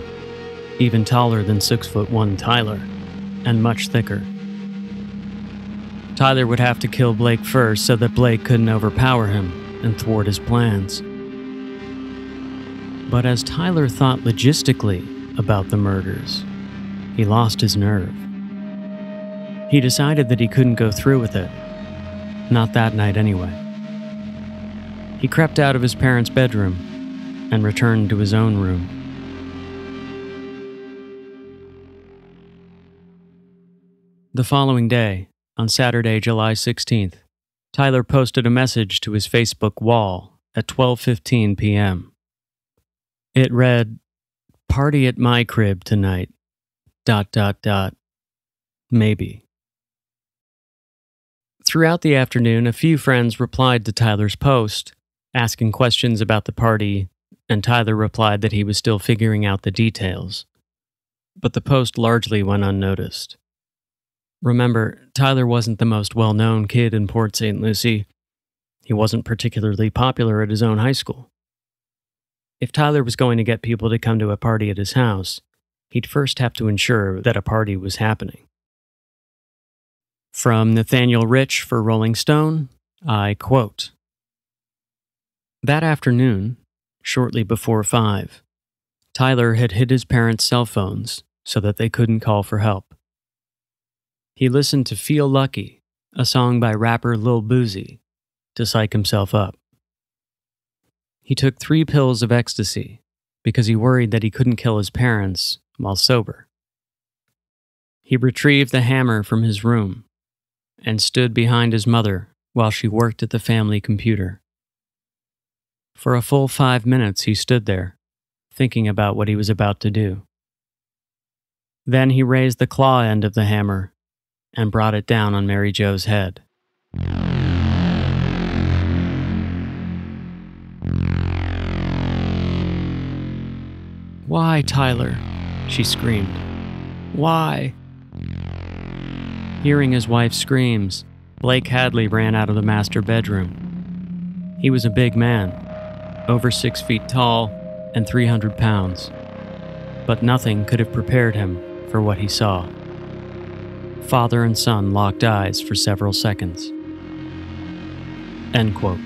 even taller than 6'1" Tyler, and much thicker. Tyler would have to kill Blake first so that Blake couldn't overpower him and thwart his plans. But as Tyler thought logistically about the murders, he lost his nerve. He decided that he couldn't go through with it. Not that night anyway. He crept out of his parents' bedroom and returned to his own room. The following day, on Saturday, July 16th, Tyler posted a message to his Facebook wall at 12:15 p.m. It read, "Party at my crib tonight. ... Maybe." Throughout the afternoon, a few friends replied to Tyler's post, asking questions about the party, and Tyler replied that he was still figuring out the details. But the post largely went unnoticed. Remember, Tyler wasn't the most well-known kid in Port St. Lucie. He wasn't particularly popular at his own high school. If Tyler was going to get people to come to a party at his house, he'd first have to ensure that a party was happening. From Nathaniel Rich for Rolling Stone, I quote, "That afternoon, shortly before 5, Tyler had hid his parents' cell phones so that they couldn't call for help. He listened to Feel Lucky, a song by rapper Lil Boozy, to psych himself up. He took 3 pills of ecstasy because he worried that he couldn't kill his parents while sober. He retrieved the hammer from his room and stood behind his mother while she worked at the family computer. For a full 5 minutes he stood there, thinking about what he was about to do. Then he raised the claw end of the hammer and brought it down on Mary Jo's head. "Why, Tyler?" she screamed. "Why?" Hearing his wife's screams, Blake Hadley ran out of the master bedroom. He was a big man, over 6 feet tall and 300 pounds, but nothing could have prepared him for what he saw. Father and son locked eyes for several seconds. End quote.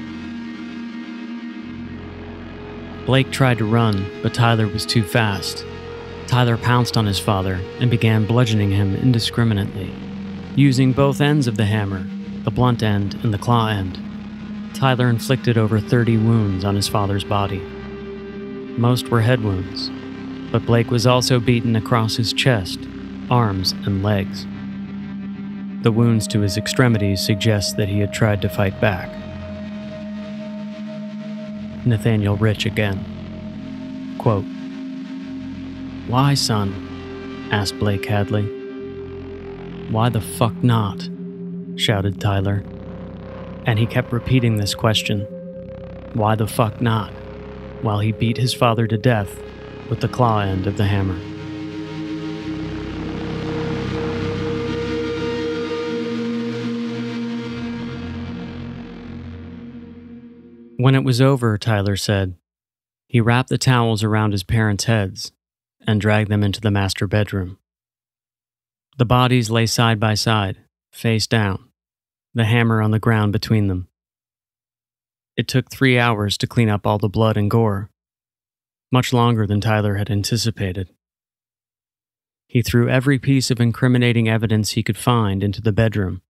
Blake tried to run, but Tyler was too fast. Tyler pounced on his father and began bludgeoning him indiscriminately. Using both ends of the hammer, the blunt end and the claw end, Tyler inflicted over 30 wounds on his father's body. Most were head wounds, but Blake was also beaten across his chest, arms, and legs. The wounds to his extremities suggest that he had tried to fight back. Nathaniel Rich again. Quote, "Why, son?" asked Blake Hadley. "Why the fuck not?" shouted Tyler. And he kept repeating this question, "Why the fuck not?" while he beat his father to death with the claw end of the hammer. When it was over, Tyler said, he wrapped the towels around his parents' heads and dragged them into the master bedroom. The bodies lay side by side, face down, the hammer on the ground between them. It took 3 hours to clean up all the blood and gore, much longer than Tyler had anticipated. He threw every piece of incriminating evidence he could find into the bedroom,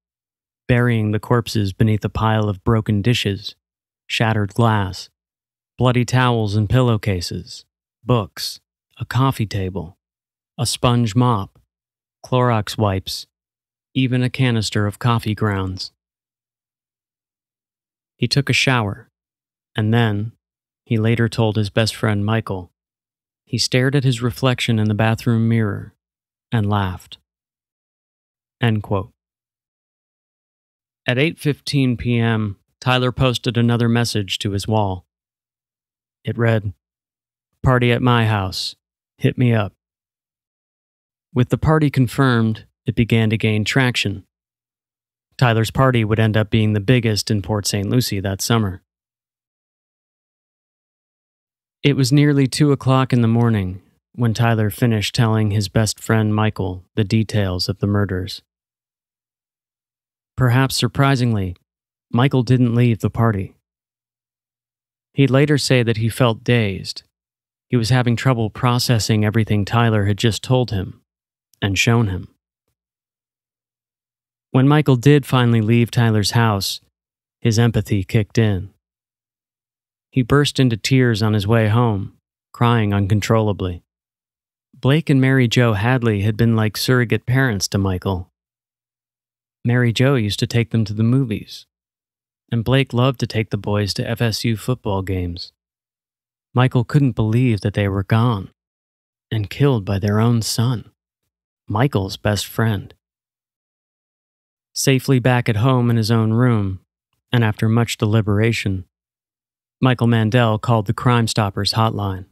burying the corpses beneath a pile of broken dishes, shattered glass, bloody towels and pillowcases, books, a coffee table, a sponge mop, Clorox wipes, even a canister of coffee grounds. He took a shower, and then, he later told his best friend Michael, he stared at his reflection in the bathroom mirror and laughed. End quote. At 8:15 p.m., Tyler posted another message to his wall. It read, "Party at my house. Hit me up." With the party confirmed, it began to gain traction. Tyler's party would end up being the biggest in Port St. Lucie that summer. It was nearly 2 o'clock in the morning when Tyler finished telling his best friend Michael the details of the murders. Perhaps surprisingly, Michael didn't leave the party. He'd later say that he felt dazed. He was having trouble processing everything Tyler had just told him and shown him. When Michael did finally leave Tyler's house, his empathy kicked in. He burst into tears on his way home, crying uncontrollably. Blake and Mary Jo Hadley had been like surrogate parents to Michael. Mary Jo used to take them to the movies, and Blake loved to take the boys to FSU football games. Michael couldn't believe that they were gone and killed by their own son, Michael's best friend. Safely back at home in his own room, and after much deliberation, Michael Mandel called the Crime Stoppers hotline.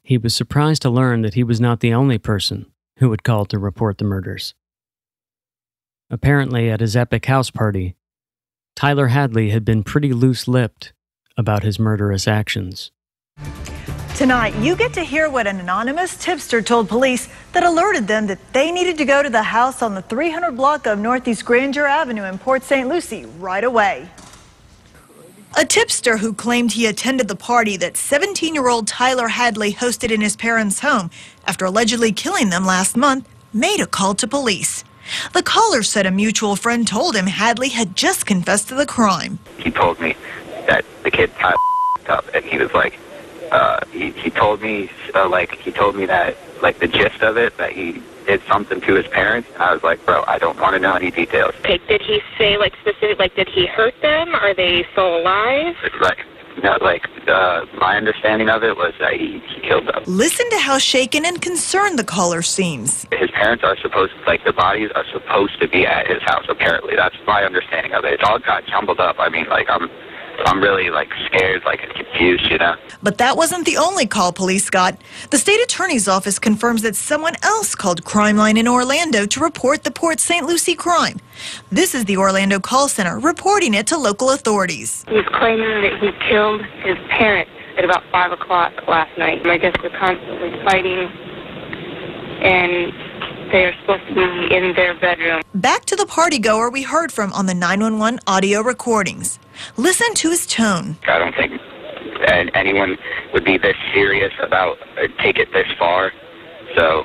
He was surprised to learn that he was not the only person who had called to report the murders. Apparently, at his epic house party, Tyler Hadley had been pretty loose-lipped about his murderous actions. Tonight, you get to hear what an anonymous tipster told police that alerted them that they needed to go to the house on the 300 block of Northeast Grandeur Avenue in Port St. Lucie right away. A tipster who claimed he attended the party that 17-year-old Tyler Hadley hosted in his parents' home after allegedly killing them last month made a call to police. The caller said a mutual friend told him Hadley had just confessed to the crime. He told me that the kid Tyler up, and he was like, he told me that, like, the gist of it, that he did something to his parents. And I was like, bro, I don't want to know any details. Okay, did he say, like, specific, like, did he hurt them? Are they still alive? My understanding of it was that he killed them. Listen to how shaken and concerned the caller seems. His parents are the bodies are supposed to be at his house, apparently. That's my understanding of it. It all got jumbled up. I mean, like, I'm really, like, scared, like, confused, you know? But that wasn't the only call police got. The state attorney's office confirms that someone else called Crime Line in Orlando to report the Port St. Lucie crime. This is the Orlando call center reporting it to local authorities. He's claiming that he killed his parents at about 5 o'clock last night. I guess they're constantly fighting, and they are supposed to be in their bedroom. Back to the partygoer we heard from on the 911 audio recordings. Listen to his tone. I don't think anyone would be this serious about take it this far. So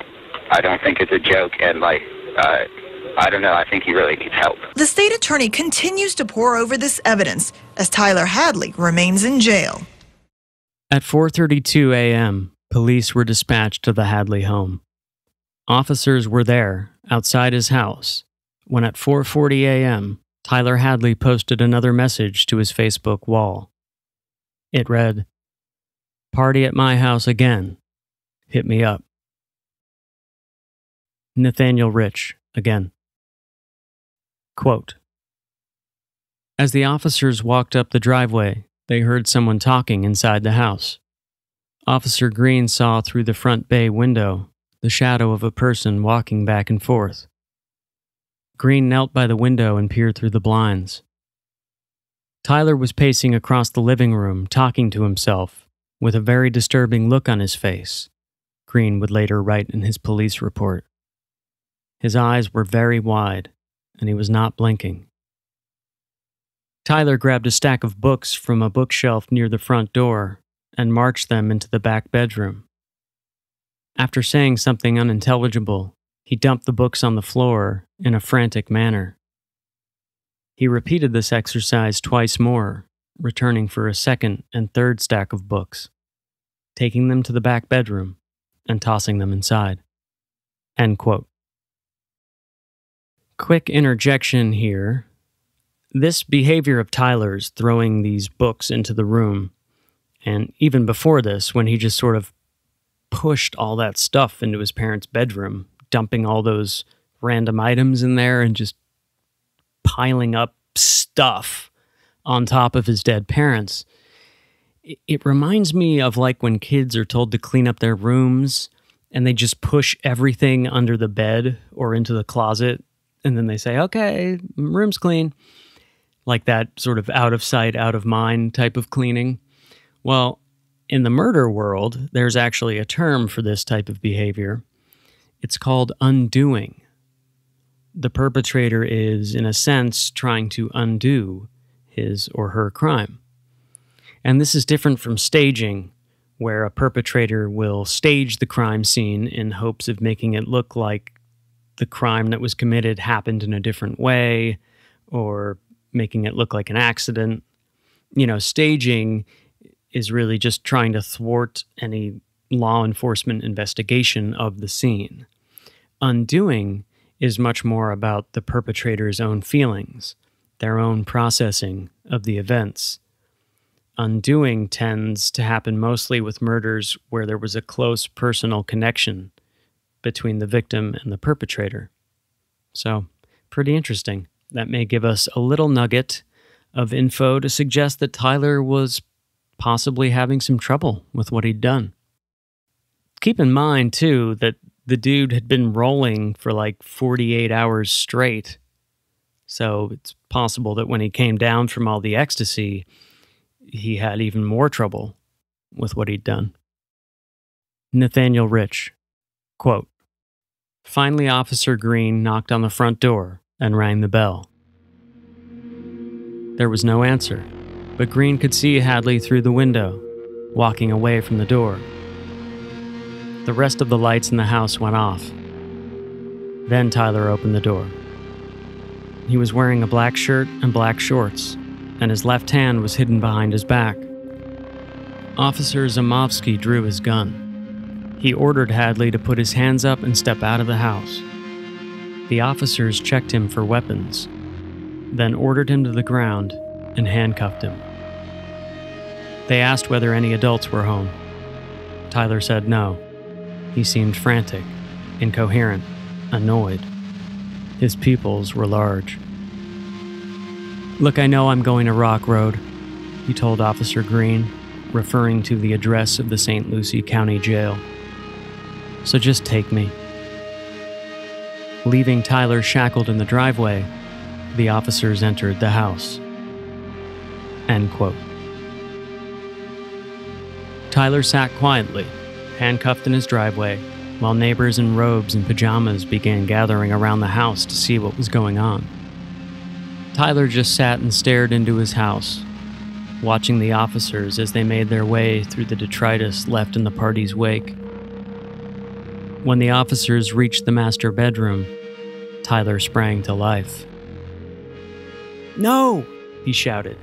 I don't think it's a joke. And, like, I don't know. I think he really needs help. The state attorney continues to pore over this evidence as Tyler Hadley remains in jail. At 4:32 a.m., police were dispatched to the Hadley home. Officers were there, outside his house, when at 4:40 a.m., Tyler Hadley posted another message to his Facebook wall. It read, "Party at my house again. Hit me up." Nathaniel Rich, again. Quote, "As the officers walked up the driveway, they heard someone talking inside the house. Officer Green saw through the front bay window the shadow of a person walking back and forth. Green knelt by the window and peered through the blinds. Tyler was pacing across the living room, talking to himself, with a very disturbing look on his face," Green would later write in his police report. His eyes were very wide, and he was not blinking. Tyler grabbed a stack of books from a bookshelf near the front door and marched them into the back bedroom. After saying something unintelligible, he dumped the books on the floor in a frantic manner. He repeated this exercise twice more, returning for a second and third stack of books, taking them to the back bedroom and tossing them inside." End quote. Quick interjection here. This behavior of Tyler's, throwing these books into the room, and even before this, when he just sort of pushed all that stuff into his parents' bedroom, dumping all those random items in there and just piling up stuff on top of his dead parents. It reminds me of, like, when kids are told to clean up their rooms and they just push everything under the bed or into the closet, and then they say, "Okay, room's clean." Like that sort of out of sight, out of mind type of cleaning. Well, in the murder world, there's actually a term for this type of behavior. It's called undoing. The perpetrator is, in a sense, trying to undo his or her crime. And this is different from staging, where a perpetrator will stage the crime scene in hopes of making it look like the crime that was committed happened in a different way, or making it look like an accident. You know, staging is really just trying to thwart any law enforcement investigation of the scene. Undoing is much more about the perpetrator's own feelings, their own processing of the events. undoing tends to happen mostly with murders where there was a close personal connection between the victim and the perpetrator. So, pretty interesting. That may give us a little nugget of info to suggest that Tyler was possibly having some trouble with what he'd done. Keep in mind, too, that the dude had been rolling for like 48 hours straight. So it's possible that when he came down from all the ecstasy, he had even more trouble with what he'd done. Nathaniel Rich, quote, "Finally, Officer Green knocked on the front door and rang the bell. There was no answer, but Green could see Hadley through the window, walking away from the door. The rest of the lights in the house went off. Then Tyler opened the door. He was wearing a black shirt and black shorts, and his left hand was hidden behind his back. Officer Zamovsky drew his gun. He ordered Hadley to put his hands up and step out of the house. The officers checked him for weapons, then ordered him to the ground and handcuffed him. They asked whether any adults were home. Tyler said no. He seemed frantic, incoherent, annoyed. His pupils were large. Look, I know I'm going to Rock Road, he told Officer Green, referring to the address of the St. Lucie County Jail. So just take me. Leaving Tyler shackled in the driveway, the officers entered the house. End quote. Tyler sat quietly, handcuffed in his driveway, while neighbors in robes and pajamas began gathering around the house to see what was going on. Tyler just sat and stared into his house, watching the officers as they made their way through the detritus left in the party's wake. When the officers reached the master bedroom, Tyler sprang to life. "No!" he shouted.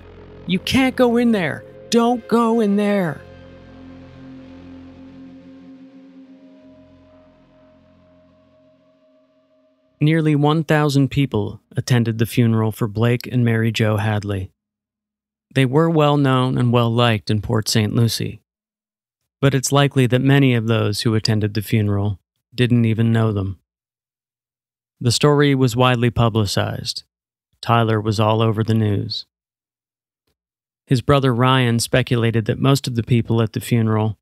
"You can't go in there! Don't go in there!" Nearly 1,000 people attended the funeral for Blake and Mary Jo Hadley. They were well known and well liked in Port St. Lucie, but it's likely that many of those who attended the funeral didn't even know them. The story was widely publicized. Tyler was all over the news. His brother Ryan speculated that most of the people at the funeral,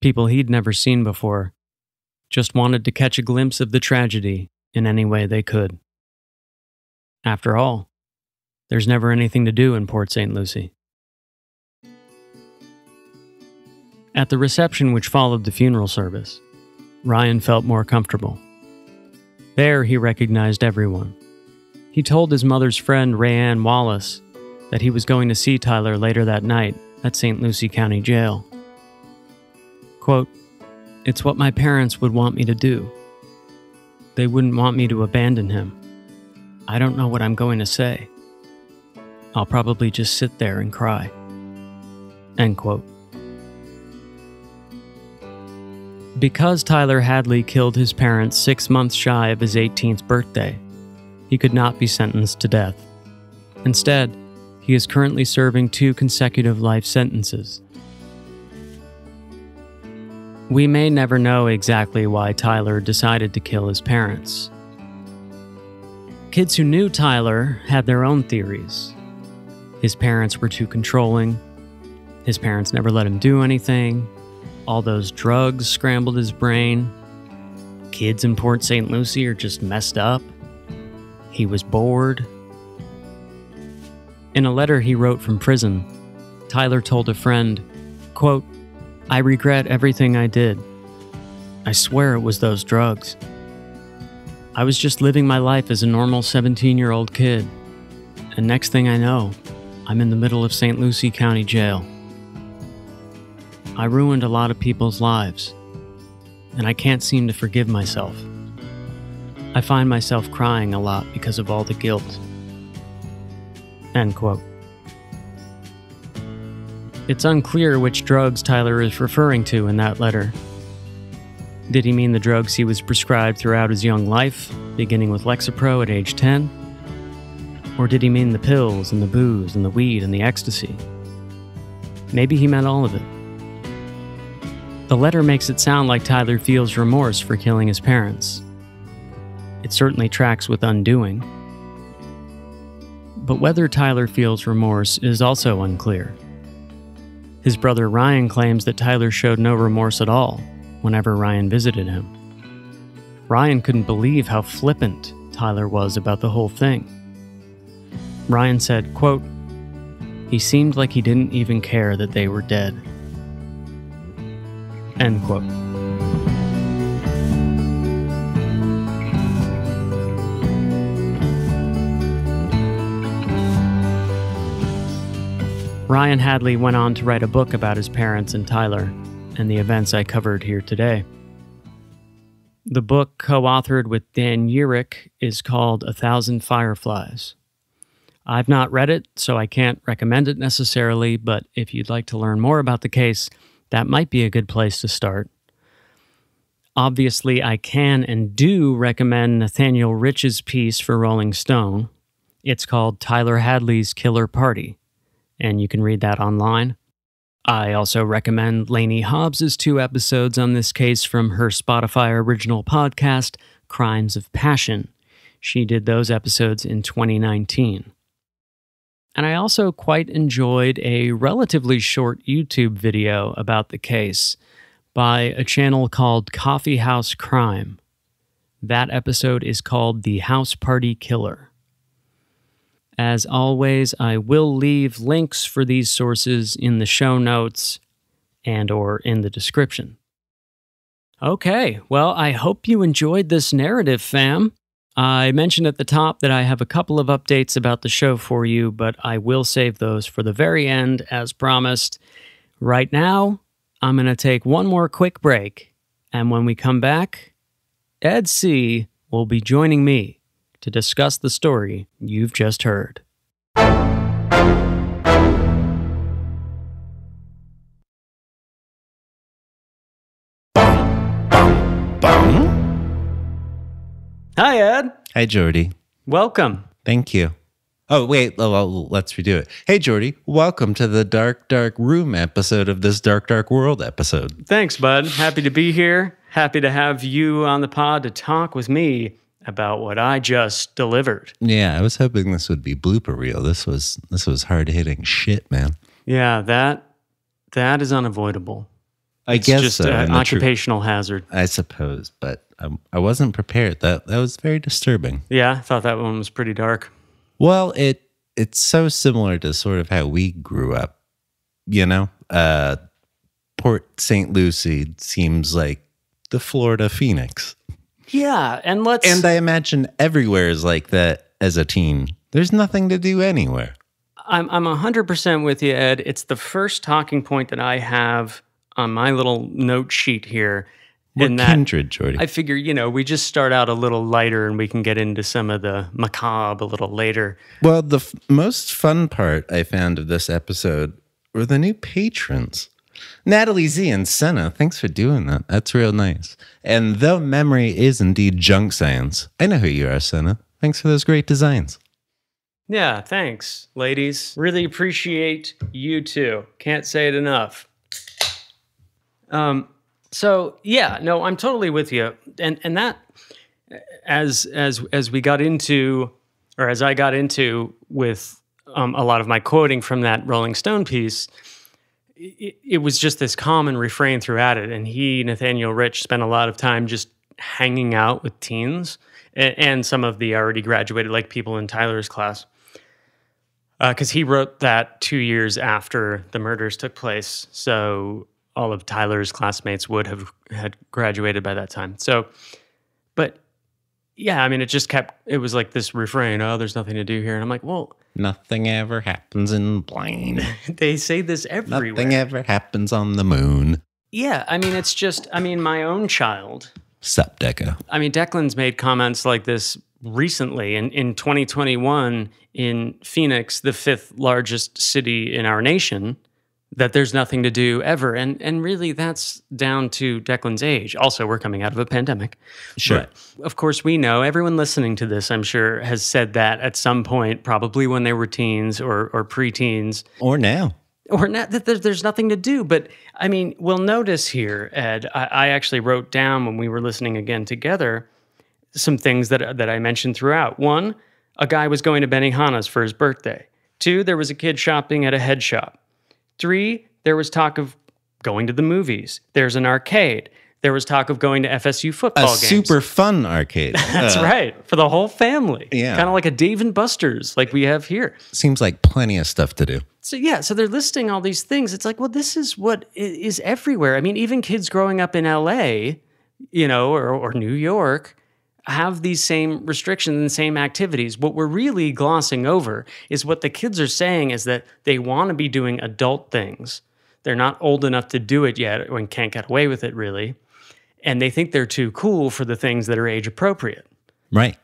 people he'd never seen before, just wanted to catch a glimpse of the tragedy in any way they could. After all, there's never anything to do in Port St. Lucie. At the reception which followed the funeral service, Ryan felt more comfortable. There he recognized everyone. He told his mother's friend Rayanne Wallace that he was going to see Tyler later that night at St. Lucie County Jail. Quote, "It's what my parents would want me to do. They wouldn't want me to abandon him. I don't know what I'm going to say. I'll probably just sit there and cry." End quote. Because Tyler Hadley killed his parents 6 months shy of his 18th birthday, he could not be sentenced to death. Instead, he is currently serving 2 consecutive life sentences. We may never know exactly why Tyler decided to kill his parents. Kids who knew Tyler had their own theories. His parents were too controlling. His parents never let him do anything. All those drugs scrambled his brain. Kids in Port St. Lucie are just messed up. He was bored. In a letter he wrote from prison, Tyler told a friend, quote, "I regret everything I did. I swear it was those drugs. I was just living my life as a normal 17-year-old kid, and next thing I know, I'm in the middle of St. Lucie County Jail. I ruined a lot of people's lives, and I can't seem to forgive myself. I find myself crying a lot because of all the guilt." End quote. It's unclear which drugs Tyler is referring to in that letter. Did he mean the drugs he was prescribed throughout his young life, beginning with Lexapro at age 10? Or did he mean the pills and the booze and the weed and the ecstasy? Maybe he meant all of it. The letter makes it sound like Tyler feels remorse for killing his parents. It certainly tracks with undoing. But whether Tyler feels remorse is also unclear. His brother Ryan claims that Tyler showed no remorse at all whenever Ryan visited him. Ryan couldn't believe how flippant Tyler was about the whole thing. Ryan said, quote, "He seemed like he didn't even care that they were dead." End quote. Ryan Hadley went on to write a book about his parents and Tyler and the events I covered here today. The book, co-authored with Dan Urich, is called 1,000 Fireflies. I've not read it, so I can't recommend it necessarily, but if you'd like to learn more about the case, that might be a good place to start. Obviously, I can and do recommend Nathaniel Rich's piece for Rolling Stone. It's called Tyler Hadley's Killer Party, and you can read that online. I also recommend Lainey Hobbs's 2 episodes on this case from her Spotify original podcast, Crimes of Passion. She did those episodes in 2019. And I also quite enjoyed a relatively short YouTube video about the case by a channel called Coffee House Crime. That episode is called The House Party Killer. As always, I will leave links for these sources in the show notes and/or in the description. Okay, well, I hope you enjoyed this narrative, fam. I mentioned at the top that I have a couple of updates about the show for you, but I will save those for the very end, as promised. Right now, I'm going to take one more quick break, and when we come back, Ed C. will be joining me to discuss the story you've just heard. Hi, Ed. Hi, Jordy. Welcome. Thank you. Oh, wait. Well, let's redo it. Hey, Jordy. Welcome to the Dark, Dark Room episode of this Dark, Dark World episode. Thanks, bud. Happy to be here. Happy to have you on the pod to talk with me about what I just delivered. Yeah, I was hoping this would be blooper reel. This was hard-hitting shit, man. Yeah, that is unavoidable. It's guess just so, an occupational hazard. I suppose, but I wasn't prepared. That was very disturbing. Yeah, I thought that one was pretty dark. Well, it's so similar to sort of how we grew up, you know? Port St. Lucie seems like the Florida Phoenix. Yeah, and I imagine everywhere is like that as a teen. There's nothing to do anywhere. I'm 100% with you, Ed. It's the first talking point that I have on my little note sheet here. We're kindred, Jordy. I figure, we just start out a little lighter and we can get into some of the macabre a little later. Well, the most fun part I found of this episode were the new patrons. Natalie Z and Senna, thanks for doing that. That's real nice. And though memory is indeed junk science, I know who you are, Senna. Thanks for those great designs. Yeah, thanks, ladies. Really appreciate you too. Can't say it enough. So yeah, no, I'm totally with you. And that, as we got into, or as I got into with a lot of my quoting from that Rolling Stone piece, it was just this common refrain throughout it. And Nathaniel Rich, spent a lot of time just hanging out with teens and some of the already graduated, like people in Tyler's class. Because he wrote that 2 years after the murders took place. So all of Tyler's classmates had graduated by that time. So, but yeah, I mean, it was like this refrain, oh, there's nothing to do here. And I'm like, well, nothing ever happens in Blaine. They say this everywhere. Nothing ever happens on the moon. Yeah, I mean, it's just, my own child. Sup, Deco. I mean, Declan's made comments like this recently in 2021 in Phoenix, the 5th largest city in our nation, that there's nothing to do ever. And really that's down to Declan's age. Also, we're coming out of a pandemic. Sure. But of course, we know, everyone listening to this, I'm sure, has said that at some point, probably when they were teens or preteens. Or now. or not that there's nothing to do. But I mean, we'll notice here, Ed, I actually wrote down when we were listening again together some things that I mentioned throughout. One, a guy was going to Benihana's for his birthday. 2, there was a kid shopping at a head shop. 3, there was talk of going to the movies. There's an arcade. There was talk of going to FSU football games. A super fun arcade. That's right. For the whole family. Yeah. Kind of like a Dave and Buster's like we have here. Seems like plenty of stuff to do. So yeah, so they're listing all these things. It's like, well, this is what is everywhere. I mean, even kids growing up in LA, you know, or New York, have these same restrictions and same activities. What we're really glossing over is what the kids are saying is that they want to be doing adult things. They're not old enough to do it yet and can't get away with it really. And they think they're too cool for the things that are age appropriate. Right.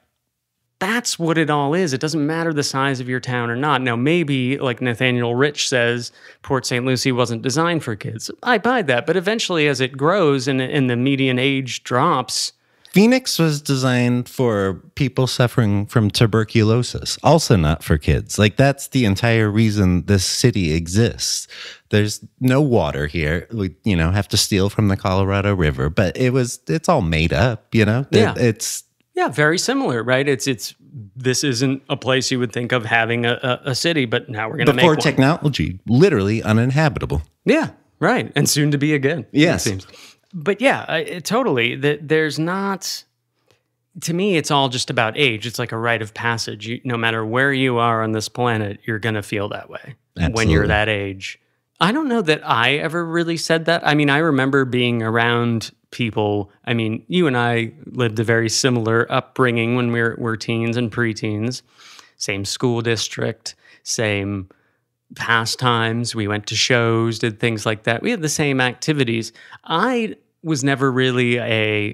That's what it all is. It doesn't matter the size of your town or not. Now, maybe, like Nathaniel Rich says, Port St. Lucie wasn't designed for kids. I buy that. But eventually, as it grows and the median age drops... Phoenix was designed for people suffering from tuberculosis, also not for kids. Like, that's the entire reason this city exists. There's no water here. We, have to steal from the Colorado River, but it's all made up, Yeah. It's... Yeah, very similar, right? This isn't a place you would think of having a city, but now we're going to make one. Before technology, literally uninhabitable. Yeah, right. And soon to be again. Yes. It seems. But yeah, totally. There's not, to me, it's all just about age. It's like a rite of passage. No matter where you are on this planet, you're going to feel that way when you're that age. I don't know that I ever really said that. I mean, I remember being around people. I mean, you and I lived a very similar upbringing when we were teens and preteens. Same school district, same pastimes. We went to shows, did things like that. We had the same activities. I was never really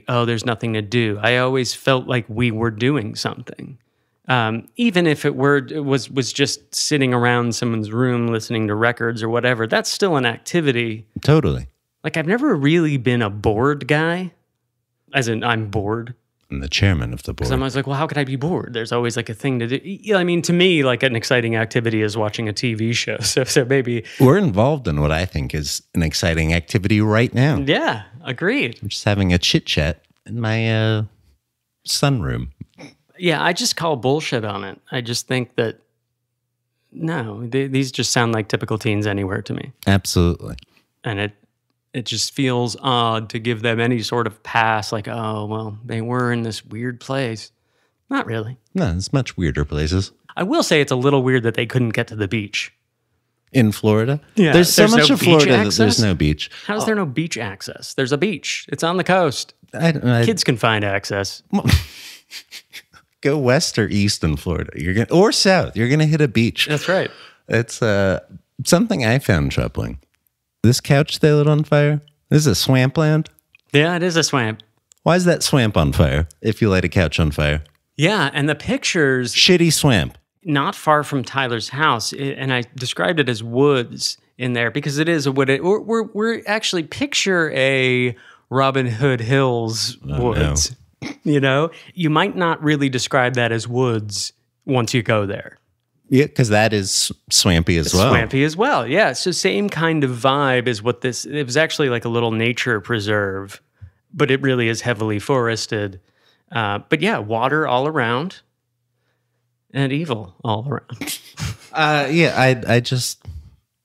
there's nothing to do. I always felt like we were doing something. Even if it was just sitting around someone's room listening to records or whatever, that's still an activity. Totally. Like, I've never really been a bored guy, as in I'm bored. I'm the chairman of the board. Because I'm always like, well, how could I be bored? There's always like a thing to do. Yeah, I mean, to me, like an exciting activity is watching a TV show. So maybe... We're involved in what I think is an exciting activity right now. Yeah, agreed. I'm just having a chit-chat in my sunroom. Yeah, I just call bullshit on it. I just think that, no, these just sound like typical teens anywhere to me. Absolutely. And it just feels odd to give them any sort of pass, like, oh, well, they were in this weird place. Not really. No, it's much weirder places. I will say it's a little weird that they couldn't get to the beach. In Florida? Yeah. There's so much no of Florida access? that there's no beach. How's there no beach access? There's a beach. It's on the coast. Kids can find access. Go west or east in Florida. Or south. You're going to hit a beach. That's right. It's something I found troubling. This couch they lit on fire? This is a swampland? Yeah, it is a swamp. Why is that swamp on fire if you light a couch on fire? Yeah, and the pictures... Shitty swamp. Not far from Tyler's house, and I described it as woods in there because it is a wood. We're actually picture a Robin Hood Hills woods. No. You might not really describe that as woods once you go there. Yeah, because that is swampy as well. Swampy as well, yeah. So same kind of vibe as what this... It was actually like a little nature preserve, but it really is heavily forested. But yeah, water all around and evil all around. I just...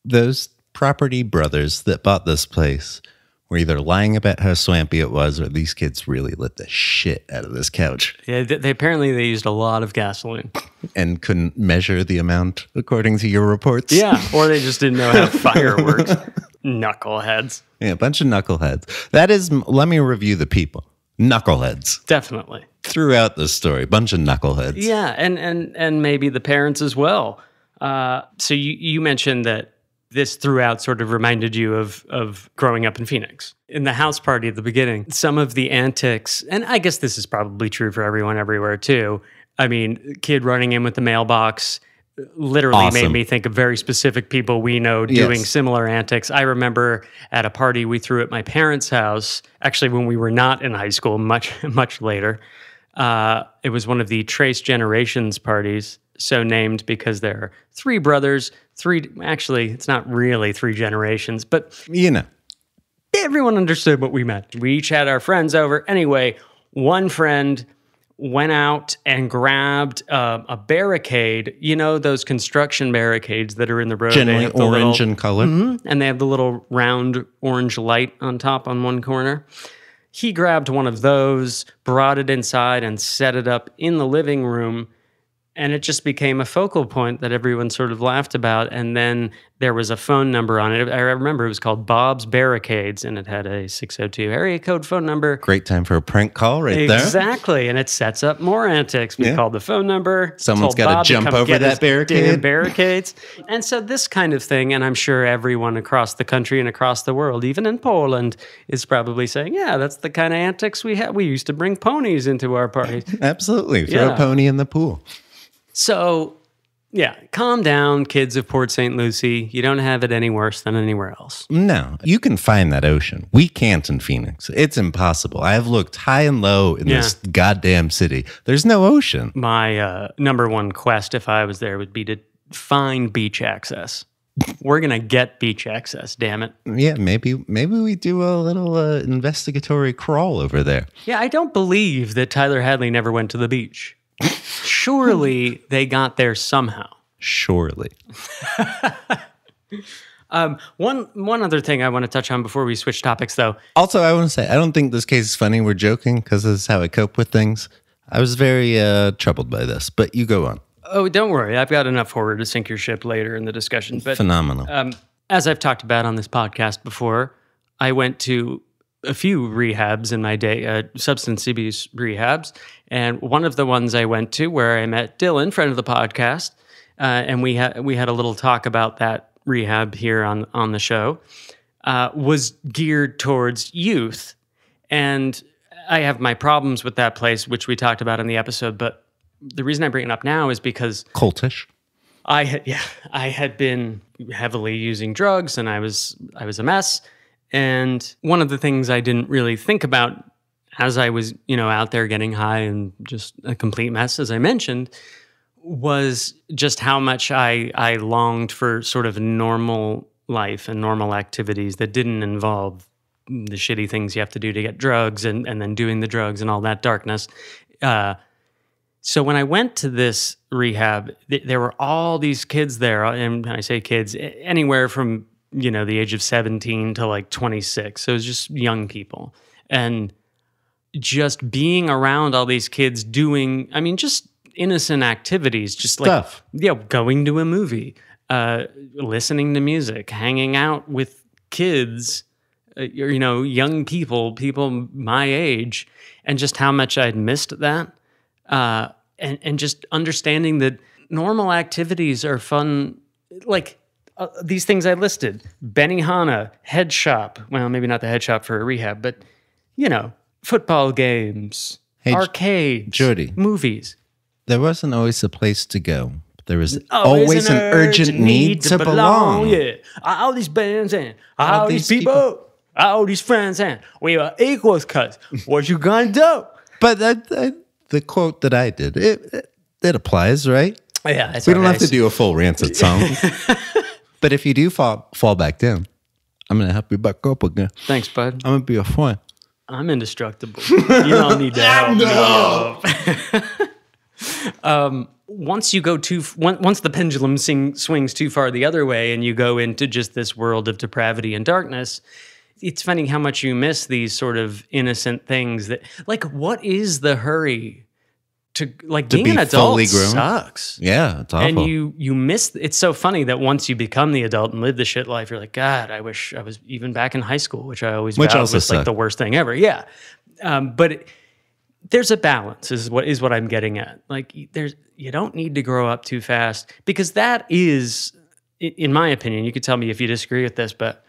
Those property brothers that bought this place were either lying about how swampy it was or these kids really lit the shit out of this couch. Yeah, they used a lot of gasoline. And couldn't measure the amount according to your reports. Yeah, or they just didn't know how fire works. Knuckleheads. Yeah, a bunch of knuckleheads. That is, let me review the people. Knuckleheads. Definitely. Throughout the story, bunch of knuckleheads. Yeah, and maybe the parents as well. So you mentioned that this throughout sort of reminded you of growing up in Phoenix. In the house party at the beginning, some of the antics, and I guess this is probably true for everyone everywhere too. I mean, kid running in with the mailbox literally made me think of very specific people we know doing similar antics. I remember at a party we threw at my parents' house, actually when we were not in high school, much later. It was one of the Trace Generations parties, so named because there are 3 brothers, Actually, it's not really 3 generations, but You know. everyone understood what we meant. We each had our friends over. Anyway, one friend went out and grabbed a barricade. You know those construction barricades that are in the road? Generally orange in color. And they have the little round orange light on top on one corner. He grabbed one of those, brought it inside, and set it up in the living room. And it just became a focal point that everyone sort of laughed about. And then there was a phone number on it. I remember it was called Bob's Barricades, and it had a 602 area code phone number. Great time for a prank call right there. Exactly. And it sets up more antics. We called the phone number. Someone's told got Bob to jump come over get that his barricade. damn barricades. And so this kind of thing, and I'm sure everyone across the country and across the world, even in Poland, is probably saying, yeah, that's the kind of antics we had. We used to bring ponies into our parties. Absolutely. Throw Yeah. a pony in the pool. So, yeah, calm down, kids of Port St. Lucie. You don't have it any worse than anywhere else. No, you can find that ocean. We can't in Phoenix. It's impossible. I have looked high and low in this goddamn city. There's no ocean. My number one quest, if I was there, would be to find beach access. We're going to get beach access, damn it. Yeah, maybe we do a little investigatory crawl over there. Yeah, I don't believe that Tyler Hadley never went to the beach. Surely they got there somehow. Surely. One other thing I want to touch on before we switch topics, though. Also, I want to say, I don't think this case is funny. We're joking because this is how I cope with things. I was very troubled by this, but you go on. Oh, don't worry. I've got enough horror to sink your ship later in the discussion. But Phenomenal. as I've talked about on this podcast before, I went to a few rehabs in my day, substance abuse rehabs. And one of the ones I went to where I met Dylan, friend of the podcast, and we had a little talk about that rehab here on the show, was geared towards youth. And I have my problems with that place, which we talked about in the episode. But the reason I bring it up now is because Cultish. I had been heavily using drugs, and I was a mess. And one of the things I didn't really think about as I was, out there getting high and just a complete mess, as I mentioned, was just how much I longed for sort of normal life and normal activities that didn't involve the shitty things you have to do to get drugs and then doing the drugs and all that darkness. So when I went to this rehab, there were all these kids there, and I say kids, anywhere from the age of 17 to like 26. So it was just young people. And just being around all these kids doing, just innocent activities, just like Stuff. Going to a movie, listening to music, hanging out with kids, young people my age, and just how much I'd missed that. And just understanding that normal activities are fun, like these things I listed: Benihana, head shop. Well, maybe not the head shop for a rehab, but football games, arcades, Jordy. movies. There wasn't always a place to go. There was always an urgent need to belong. Yeah, all these bands and all these people, all these friends, and we are equals. Cuz what you gonna do? But the quote that I did, it applies, right? Yeah, we don't have to do a full Rancid song. But if you do fall back down, I'm going to help you back up again. Thanks, bud. I'm going to be a friend. I'm indestructible. You don't need to help me up. Once you go once the pendulum swings too far the other way and you go into just this world of depravity and darkness, it's funny how much you miss these sort of innocent things that, like, what is the hurry to being an adult sucks. Yeah, it's awful. And you miss, it's so funny that once you become the adult and live the shit life, you're like, God, I wish I was even back in high school, which I always vowed was like the worst thing ever. Yeah. But there's a balance is what I'm getting at. Like you don't need to grow up too fast, because that is, in my opinion, you could tell me if you disagree with this, but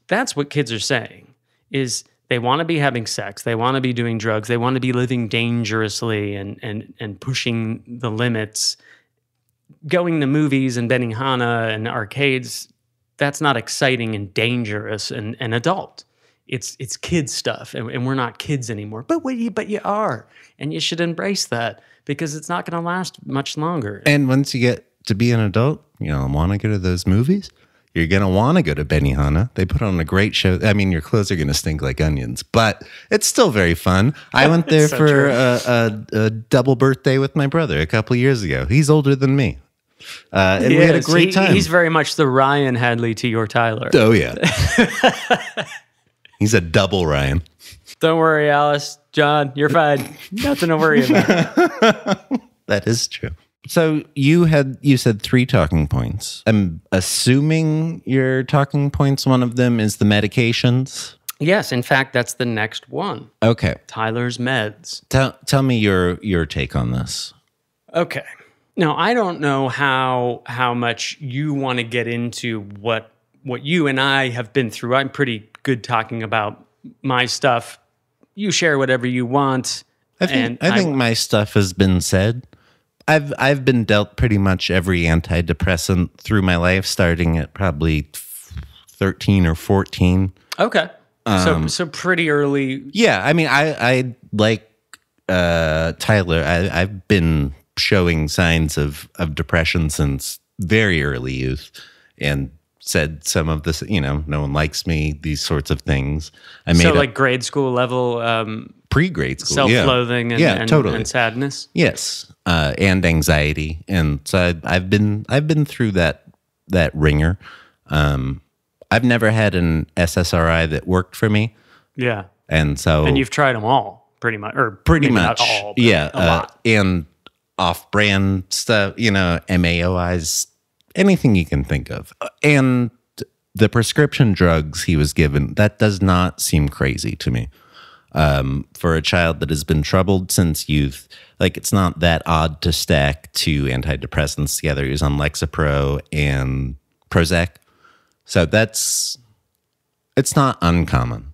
that's what kids are saying is they want to be having sex. They want to be doing drugs. They want to be living dangerously and pushing the limits. Going to movies and Benihana and arcades, that's not exciting and dangerous and adult. It's kid stuff, and we're not kids anymore. But you are, and you should embrace that, because it's not going to last much longer. And once you get to be an adult, you know, want to go to those movies. You're going to want to go to Benihana. They put on a great show. I mean, your clothes are going to stink like onions, but it's still very fun. I went there so for a double birthday with my brother a couple of years ago. He's older than me. And we had a great time. He's very much the Ryan Hadley to your Tyler. Oh, yeah. He's a double Ryan. Don't worry, Alice. John, you're fine. Nothing to worry about. That is true. So you said 3 talking points. I'm assuming your talking points, one of them is the medications. Yes, in fact, that's the next one. Okay. Tyler's meds. Tell me your take on this. Okay. Now, I don't know how much you want to get into what you and I have been through. I'm pretty good talking about my stuff. You share whatever you want. I think my stuff has been said. I've been dealt pretty much every antidepressant through my life, starting at probably 13 or 14. Okay. So pretty early. Yeah, I mean, I like Tyler. I've been showing signs of depression since very early youth, and said some of this, you know, no one likes me, these sorts of things. Like grade school level, pre-grade school, self-loathing and totally. And sadness. Yes, and anxiety, and so I've been through that ringer. I've never had an SSRI that worked for me. Yeah, and you've tried them all pretty much, or pretty much, not all, but yeah, a lot. And off-brand stuff, you know, MAOIs, anything you can think of, and the prescription drugs he was given, that does not seem crazy to me. For a child that has been troubled since youth, like, it's not that odd to stack 2 antidepressants together. He was on Lexapro and Prozac. So it's not uncommon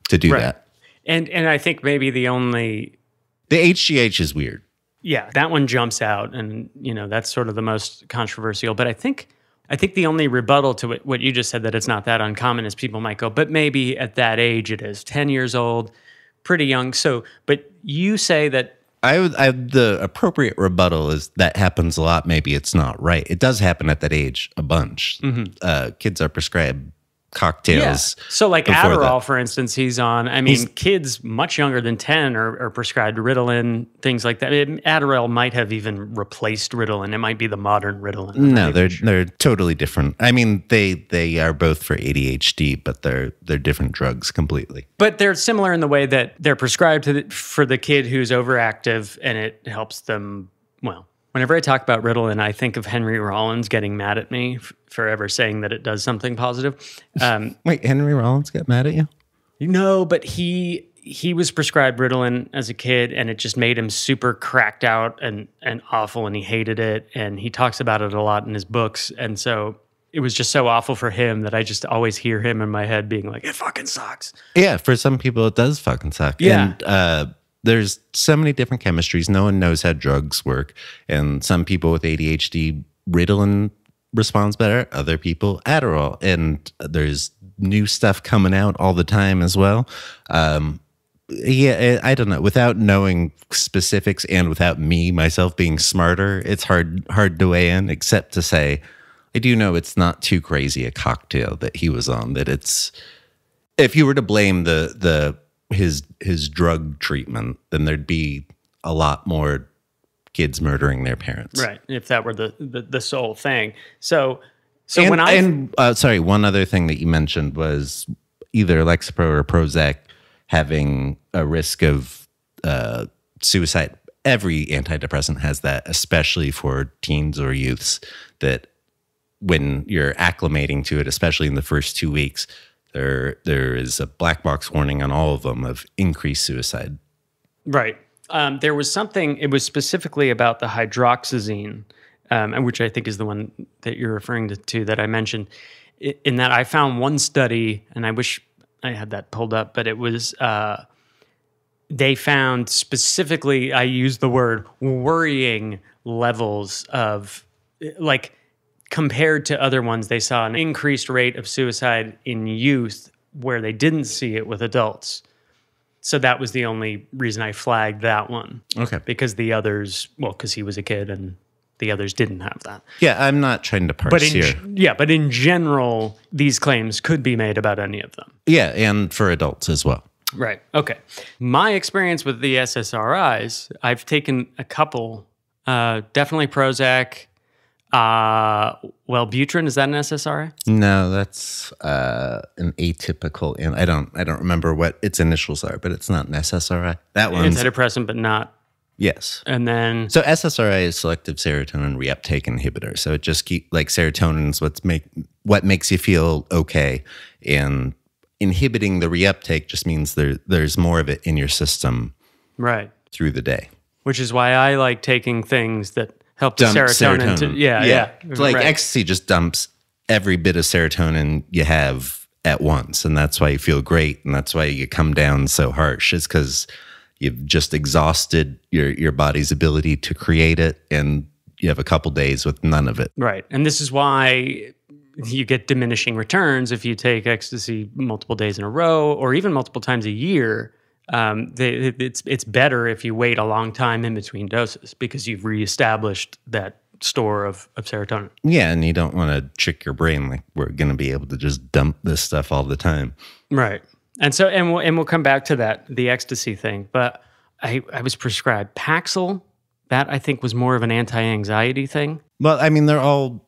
to do that. And I think maybe the HGH is weird. Yeah, that one jumps out, and you know, that's sort of the most controversial. But I think the only rebuttal to what you just said, that it's not that uncommon, is people might go, but maybe at that age it is 10 years old, pretty young. So, but you say that the appropriate rebuttal is that happens a lot. Maybe it's not right. It does happen at that age a bunch. Mm-hmm. Kids are prescribed cocktails. Yeah. So like Adderall, for instance, he's on. I mean, kids much younger than 10 are prescribed Ritalin, things like that. Adderall might have even replaced Ritalin. It might be the modern Ritalin. No, they're totally different. I mean, they are both for ADHD, but they're different drugs completely. But they're similar in the way that they're prescribed for the kid who's overactive, and it helps them, well, whenever I talk about Ritalin, I think of Henry Rollins getting mad at me for ever saying that it does something positive. Wait, Henry Rollins got mad at you? No, but he was prescribed Ritalin as a kid, and it just made him super cracked out and awful, and he hated it, and he talks about it a lot in his books, and so it was just so awful for him that I just always hear him in my head being like, it fucking sucks. Yeah, for some people it does fucking suck. Yeah. And there's so many different chemistries. No one knows how drugs work. And some people with ADHD, Ritalin responds better. Other people, Adderall. And there's new stuff coming out all the time as well. Yeah, I don't know. Without knowing specifics and without me, myself, being smarter, it's hard to weigh in, except to say, I do know it's not too crazy a cocktail that he was on. That it's, if you were to blame his drug treatment, then there'd be a lot more kids murdering their parents. Right. If that were the sole thing. So sorry, one other thing that you mentioned was either Lexapro or Prozac having a risk of suicide. Every antidepressant has that, especially for teens or youths, that when you're acclimating to it, especially in the first 2 weeks, there is a black box warning on all of them of increased suicide. Right. There was something, it was specifically about the hydroxyzine, which I think is the one that you're referring to that I mentioned, in that I found one study, and I wish I had that pulled up, but it was, they found specifically, I used the word worrying levels of, like, compared to other ones, they saw an increased rate of suicide in youth where they didn't see it with adults. So that was the only reason I flagged that one. Okay. Because the others, well, because he was a kid and The others didn't have that. Yeah, I'm not trying to parse here. But in general, these claims could be made about any of them. Yeah, and for adults as well. Right. Okay. My experience with the SSRIs, I've taken a couple. Definitely Prozac. Wellbutrin, is that an SSRI? No, that's an atypical, and I don't remember what its initials are, but it's not an SSRI. That one's antidepressant, but not. Yes. And then so SSRI is selective serotonin reuptake inhibitor. So it just serotonin is what makes you feel okay, and inhibiting the reuptake just means there's more of it in your system right through the day. Which is why I like taking things that help the serotonin. Yeah. Like ecstasy just dumps every bit of serotonin you have at once, and that's why you feel great, and that's why you come down so harsh. Is because you've just exhausted your body's ability to create it, and you have a couple days with none of it. Right, and this is why you get diminishing returns if you take ecstasy multiple days in a row, or even multiple times a year. It's better if you wait a long time in between doses because you've reestablished that store of serotonin. Yeah, and you don't want to trick your brain like we're going to be able to just dump this stuff all the time. Right. And so, and we'll come back to that, the ecstasy thing. But I was prescribed Paxil. That I think was more of an anti-anxiety thing. Well, I mean, they're all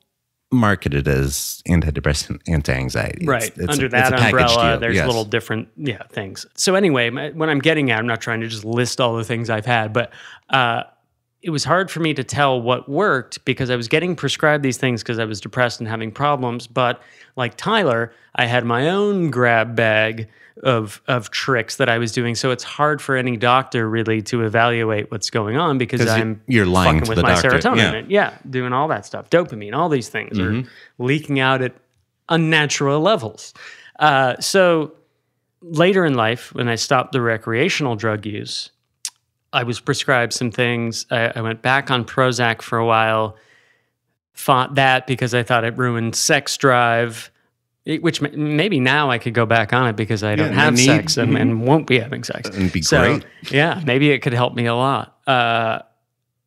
marketed as antidepressant, anti-anxiety. Right. Under that umbrella, there's little different things. So anyway, what I'm getting at, I'm not trying to just list all the things I've had, but it was hard for me to tell what worked because I was getting prescribed these things because I was depressed and having problems. But like Tyler, I had my own grab bag of tricks that I was doing. So it's hard for any doctor really to evaluate what's going on because you're lying fucking to with the my doctor. serotonin. Doing all that stuff. Dopamine, all these things are leaking out at unnatural levels. So later in life, when I stopped the recreational drug use, I was prescribed some things. I went back on Prozac for a while, fought that because I thought it ruined sex drive, which maybe now I could go back on it because I don't have sex and won't be having sex. And be great. Yeah, maybe it could help me a lot.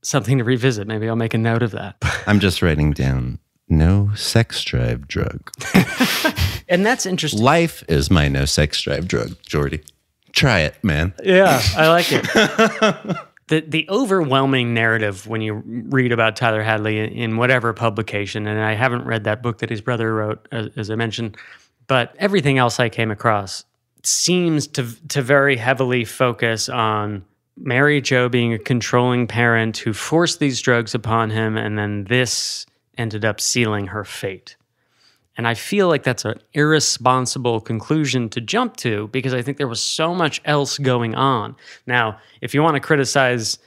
Something to revisit. Maybe I'll make a note of that. I'm just writing down no sex drive drug. And that's interesting. Life is my no sex drive drug, Jordy. Try it, man. Yeah, I like it. The overwhelming narrative when you read about Tyler Hadley in whatever publication, and I haven't read that book that his brother wrote, as I mentioned, but everything else I came across seems to very heavily focus on Mary Jo being a controlling parent who forced these drugs upon him, and then this ended up sealing her fate. And I feel like that's an irresponsible conclusion to jump to because I think there was so much else going on. Now, if you want to criticize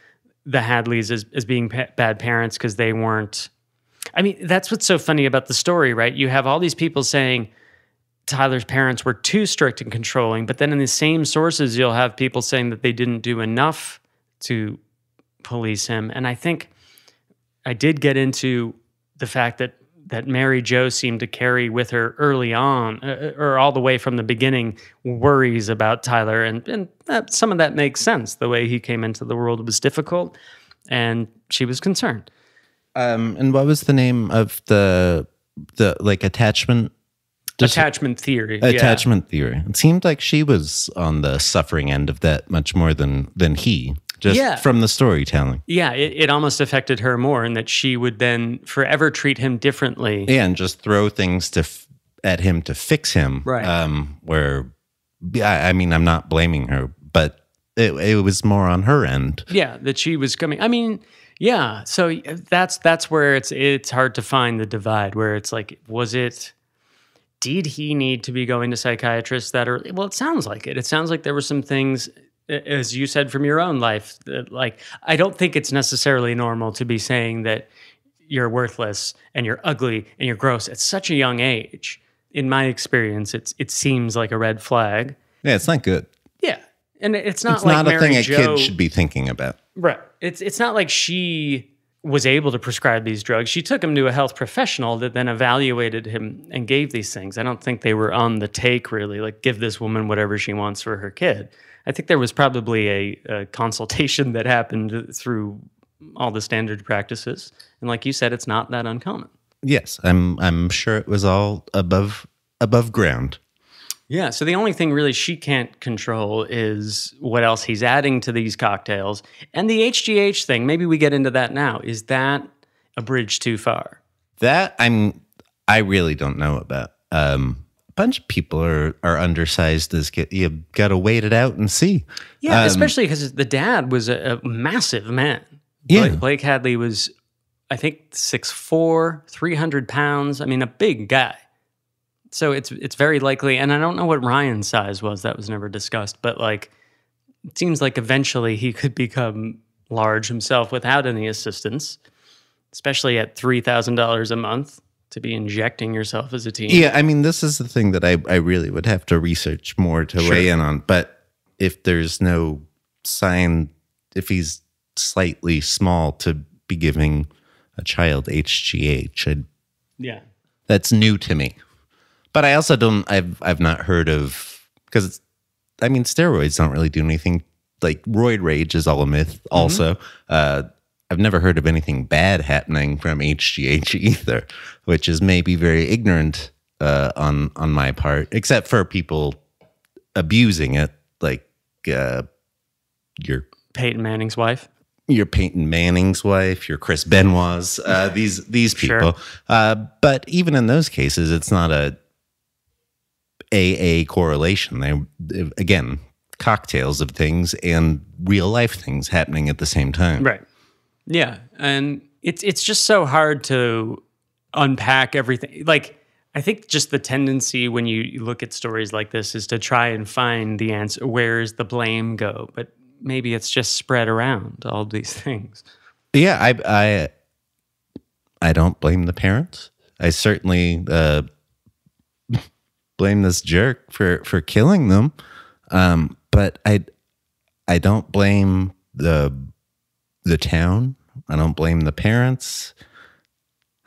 the Hadleys as being bad parents because they weren't... I mean, that's what's so funny about the story, right? You have all these people saying Tyler's parents were too strict and controlling, but then in the same sources, you'll have people saying that they didn't do enough to police him. And I think I did get into the fact that Mary Jo seemed to carry with her early on, or all the way from the beginning, worries about Tyler. And some of that makes sense. The way he came into the world was difficult, and she was concerned. And what was the name of the like attachment? Attachment theory. Attachment theory. It seemed like she was on the suffering end of that much more than he. Just from the storytelling. Yeah, it almost affected her more in that she would then forever treat him differently. Yeah, and just throw things at him to fix him. Right. I mean, I'm not blaming her, but it was more on her end. Yeah, that she was coming. I mean, yeah. So that's where it's hard to find the divide, where it's like, did he need to be going to psychiatrists that early? Well, it sounds like it. It sounds like there were some things, as you said, from your own life, like, I don't think it's necessarily normal to be saying that you're worthless and you're ugly and you're gross at such a young age. In my experience, it seems like a red flag. Yeah, it's not good. Yeah, and it's not a thing a kid should be thinking about. Right. It's not like she was able to prescribe these drugs. She took him to a health professional that then evaluated him and gave these things. I don't think they were on the take, really, like, give this woman whatever she wants for her kid. I think there was probably a consultation that happened through all the standard practices. And like you said, it's not that uncommon. Yes, I'm sure it was all above ground. Yeah, so the only thing really she can't control is what else he's adding to these cocktails. And the HGH thing, maybe we get into that now. Is that a bridge too far? That I really don't know about. A bunch of people are undersized as kids. You got to wait it out and see. Yeah, especially because the dad was a massive man. Yeah. Blake Hadley was, I think, 6'4", 300 pounds. I mean, a big guy. So it's very likely, and I don't know what Ryan's size was. That was never discussed. But like, it seems like eventually he could become large himself without any assistance, especially at $3,000 a month to be injecting yourself as a teen. Yeah, I mean, this is the thing that I really would have to research more to weigh in on. But if there's no sign, if he's slightly small to be giving a child HGH, that's new to me. But I also don't. I've not heard of, because I mean, steroids don't really do anything. Like roid rage is all a myth. Also, I've never heard of anything bad happening from HGH either, which is maybe very ignorant on my part, except for people abusing it, like your Peyton Manning's wife. Your Peyton Manning's wife, your Chris Benoit's, these people. Sure. But even in those cases, it's not a AA correlation. They again, cocktails of things and real life things happening at the same time. Right. Yeah, and it's just so hard to unpack everything. Like, I think just the tendency when you look at stories like this is to try and find the answer. Where's the blame go? But maybe it's just spread around all these things. Yeah, I don't blame the parents. I certainly blame this jerk for killing them. But I don't blame the town. I don't blame the parents.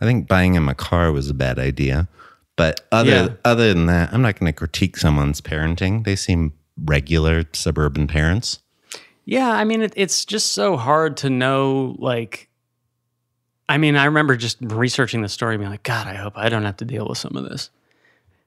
I think buying him a car was a bad idea. But other than that, I'm not going to critique someone's parenting. They seem regular suburban parents. Yeah, I mean, it's just so hard to know, like, I mean, I remember just researching the story, being like, God, I hope I don't have to deal with some of this.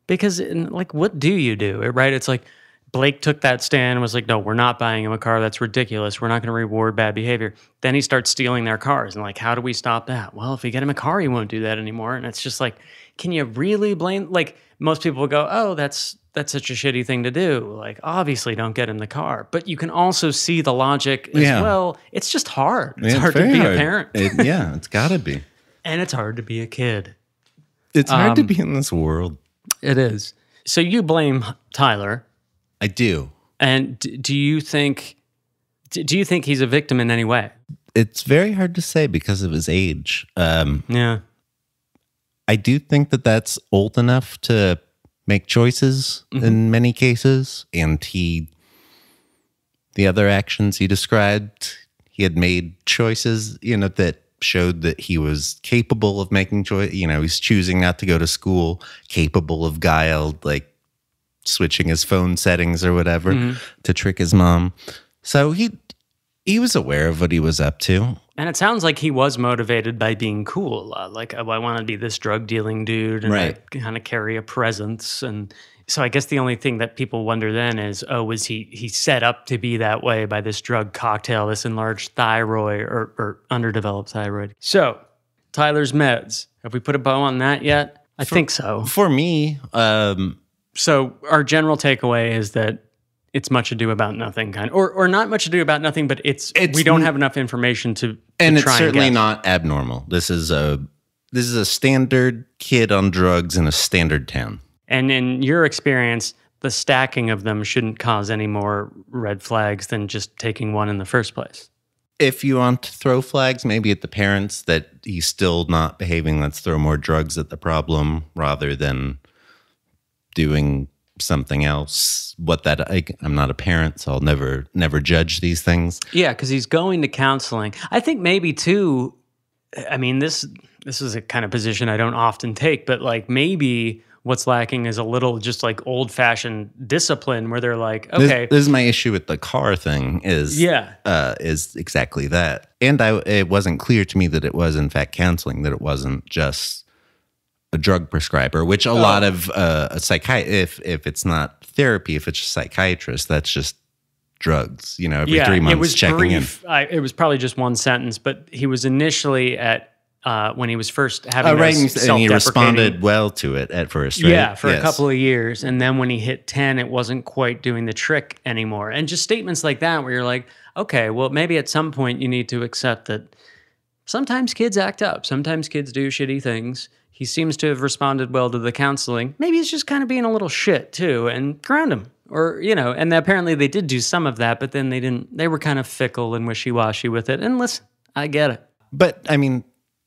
Because, like, what do you do, right? It's like, Blake took that stand and was like, no, we're not buying him a car. That's ridiculous. We're not going to reward bad behavior. Then he starts stealing their cars. And like, how do we stop that? Well, if we get him a car, he won't do that anymore. And it's just like, can you really blame? Like, most people will go, oh, that's such a shitty thing to do. Like, obviously don't get him the car. But you can also see the logic as well. It's just hard. It's hard to be a parent. It's got to be. And it's hard to be a kid. It's hard to be in this world. It is. So you blame Tyler. I do. And do you think he's a victim in any way? It's very hard to say because of his age. Yeah. I do think that that's old enough to make choices in many cases. And the other actions he described, he had made choices, that showed that he was capable of making choice. He's choosing not to go to school, capable of guile, like switching his phone settings or whatever to trick his mom. So he was aware of what he was up to. And it sounds like he was motivated by being cool a lot. Like, oh, I want to be this drug dealing dude and I kind of carry a presence. And so I guess the only thing that people wonder then is, oh, was he set up to be that way by this drug cocktail, this enlarged thyroid or underdeveloped thyroid? So Tyler's meds, have we put a bow on that yet? I think so. For me, so our general takeaway is that it's much ado about nothing, or not much ado about nothing, but it's we don't have enough information to it's try certainly and not abnormal. This is a standard kid on drugs in a standard town. And in your experience, the stacking of them shouldn't cause any more red flags than just taking one in the first place. If you want to throw flags, maybe at the parents that he's still not behaving, let's throw more drugs at the problem rather than doing something else. I'm not a parent, so I'll never judge these things. Yeah, because he's going to counseling. I think maybe too, I mean, this is a kind of position I don't often take, but like maybe What's lacking is a little just like old-fashioned discipline where they're like, okay. This is my issue with the car thing is exactly that. And it wasn't clear to me that it was in fact counseling, that it wasn't just a drug prescriber, which a lot of a psychiatrist, if it's not therapy, if it's a psychiatrist, that's just drugs, every 3 months it was checking brief. It was probably just one sentence, but he was initially at, when he was first having those and he responded well to it at first, right? Yeah, for a couple of years. And then when he hit 10, it wasn't quite doing the trick anymore. And just statements like that where you're like, okay, well, maybe at some point you need to accept that sometimes kids act up. Sometimes kids do shitty things. He seems to have responded well to the counseling. Maybe he's just kind of being a little shit too, and ground him. Or, and apparently they did do some of that, but then they were kind of fickle and wishy-washy with it. And listen, I get it. But I mean,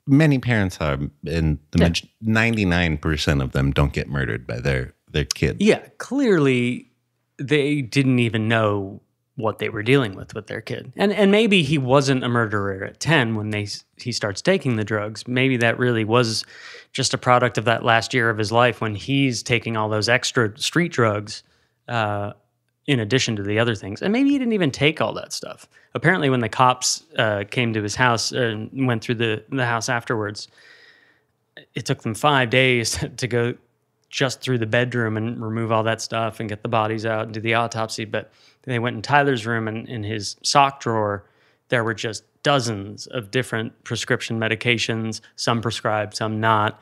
many parents are, and 99% of them don't get murdered by their kids. Yeah, clearly they didn't even know what they were dealing with their kid. And maybe he wasn't a murderer at 10 when he starts taking the drugs. Maybe that really was just a product of that last year of his life when he's taking all those extra street drugs in addition to the other things. And maybe he didn't even take all that stuff. Apparently when the cops came to his house and went through the house afterwards, it took them 5 days to go just through the bedroom and remove all that stuff and get the bodies out and do the autopsy. But they went in Tyler's room, and in his sock drawer, there were just dozens of different prescription medications, some prescribed, some not.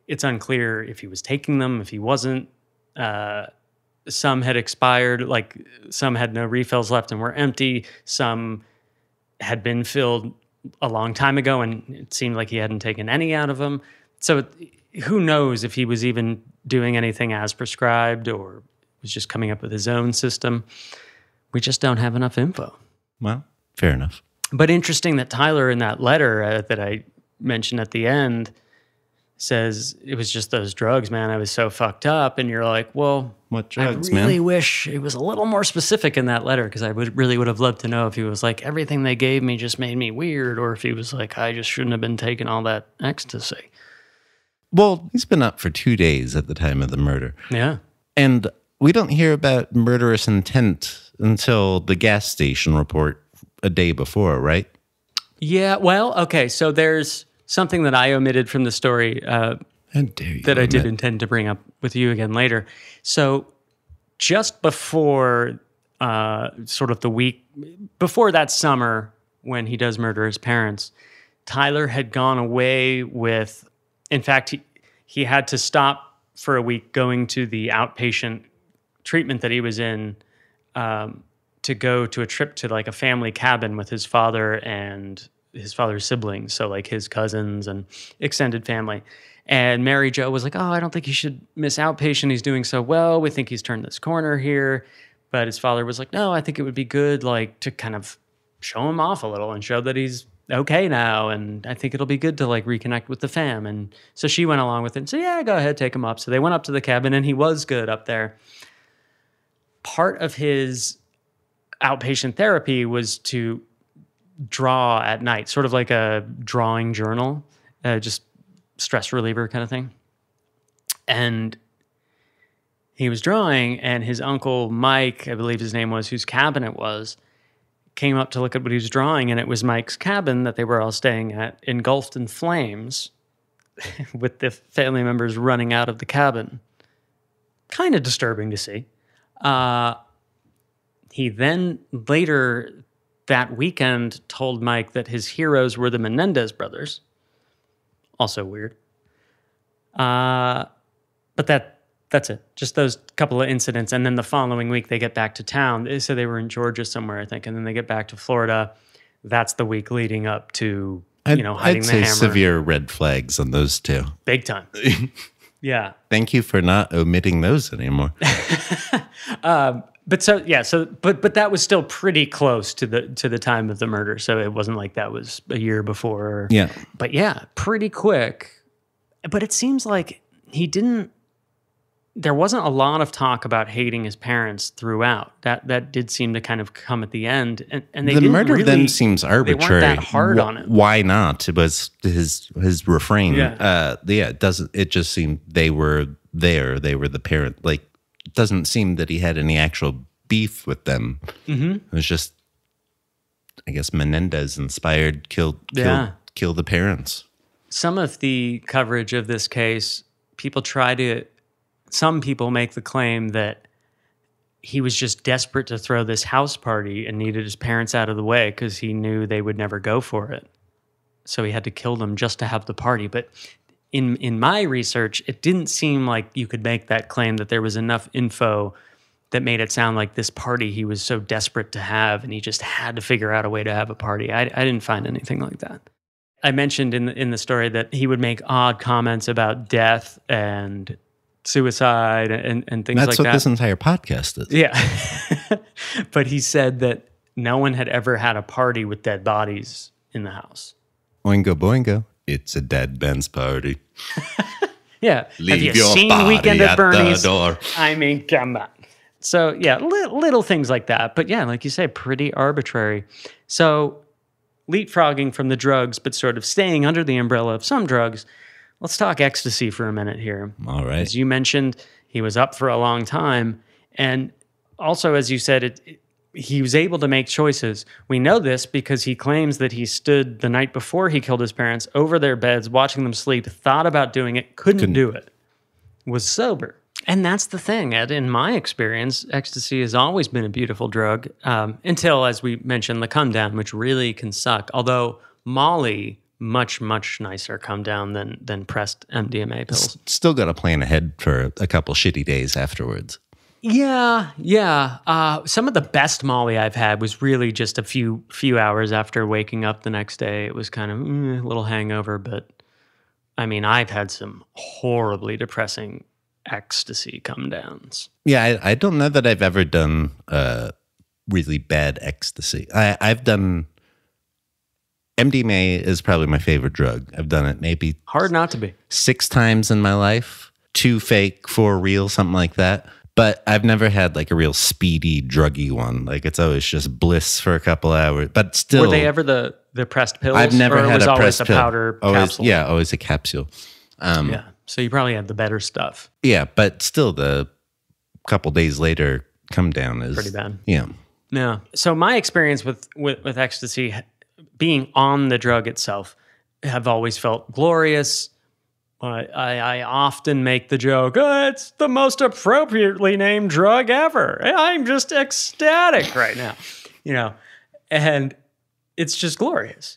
It's unclear if he was taking them, if he wasn't. Some had expired, like some had no refills left and were empty. Some had been filled a long time ago, and it seemed like he hadn't taken any out of them. So who knows if he was even doing anything as prescribed or was just coming up with his own system. We just don't have enough info. Well, fair enough. But interesting that Tyler in that letter that I mentioned at the end says it was just those drugs, man. I was so fucked up. And you're like, well, what drugs, I really wish it was a little more specific in that letter, because I really would have loved to know if he was like, everything they gave me just made me weird, or if he was like, I just shouldn't have been taking all that ecstasy. Well, he's been up for 2 days at the time of the murder. Yeah. And we don't hear about murderous intent until the gas station report a day before, right? Yeah, well, okay, so there's something that I omitted from the story that I did intend to bring up with you again later. So just before sort of the week, before that summer when he does murder his parents, Tyler had gone away with, in fact, he had to stop for a week going to the outpatient treatment that he was in to go to a trip to like a family cabin with his father and his father's siblings, so like his cousins and extended family. And Mary Jo was like, oh, I don't think he should miss outpatient. He's doing so well. We think he's turned this corner here. But his father was like, no, I think it would be good like to kind of show him off a little and show that he's okay now. And I think it'll be good to like reconnect with the fam. And so she went along with it and said, yeah, go ahead, take him up. So they went up to the cabin and he was good up there. Part of his outpatient therapy was to draw at night, sort of like a drawing journal, just stress reliever kind of thing. And he was drawing, and his uncle Mike, I believe his name was, whose cabin it was, came up to look at what he was drawing, and it was Mike's cabin that they were all staying at, engulfed in flames with the family members running out of the cabin. Kind of disturbing to see. He then later that weekend told Mike that his heroes were the Menendez brothers. Also weird. But that's it. Just those couple of incidents. And then the following week they get back to town. They said they were in Georgia somewhere, I think. And then they get back to Florida. That's the week leading up to, hiding the hammer. I'd say severe red flags on those two. Big time. Yeah. Thank you for not omitting those anymore. But that was still pretty close to the time of the murder. So it wasn't like that was a year before. Yeah. But yeah, pretty quick. But it seems like there wasn't a lot of talk about hating his parents throughout. That did seem to kind of come at the end. And they the didn't murder really, then seems arbitrary. They weren't that hard on him. Why not? It was his refrain. Yeah. It just seemed they were there. They were the parent. Like, it doesn't seem that he had any actual beef with them. It was just, I guess, Menendez inspired kill the parents. Some of the coverage of this case, some people make the claim that he was just desperate to throw this house party and needed his parents out of the way because he knew they would never go for it. So he had to kill them just to have the party. But in my research, it didn't seem like you could make that claim, that there was enough info that made it sound like this party he was so desperate to have and he just had to figure out a way to have a party. I didn't find anything like that. I mentioned in the story that he would make odd comments about death and suicide and things like that. That's what this entire podcast is. Yeah. But he said that no one had ever had a party with dead bodies in the house. Oingo boingo, it's a dead man's party. Yeah. Leave Have you your seen body Weekend at Bernie's? the door. I mean, come on. So, yeah, little things like that. But yeah, like you say, pretty arbitrary. So, leapfrogging from the drugs, but sort of staying under the umbrella of some drugs, let's talk ecstasy for a minute here. All right. As you mentioned, he was up for a long time. And also, as you said, he was able to make choices. We know this because he claims that he stood the night before he killed his parents over their beds, watching them sleep, thought about doing it, couldn't do it, was sober. And that's the thing, Ed. In my experience, ecstasy has always been a beautiful drug until, as we mentioned, the come down, which really can suck. Although Molly, much, much nicer come down than pressed MDMA pills. Still got to plan ahead for a couple shitty days afterwards. Yeah. Some of the best Molly I've had was really just a few hours after waking up the next day. It was kind of a little hangover, but I mean, I've had some horribly depressing ecstasy come downs. Yeah, I don't know that I've ever done really bad ecstasy. I've done MDMA is probably my favorite drug. I've done it maybe hard not to be 6 times in my life, 2 fake, 4 real, something like that. But I've never had like a real speedy, druggy one. Like it's always just bliss for a couple hours. But still, were they ever the pressed pills? I've never had a pressed pill. Powder capsule. Yeah, always a capsule. Yeah. So you probably had the better stuff. Yeah, but still, the couple days later come down is pretty bad. Yeah. Yeah. So my experience with ecstasy, being on the drug itself, have always felt glorious. I often make the joke, it's the most appropriately named drug ever. I'm just ecstatic right now, and it's just glorious.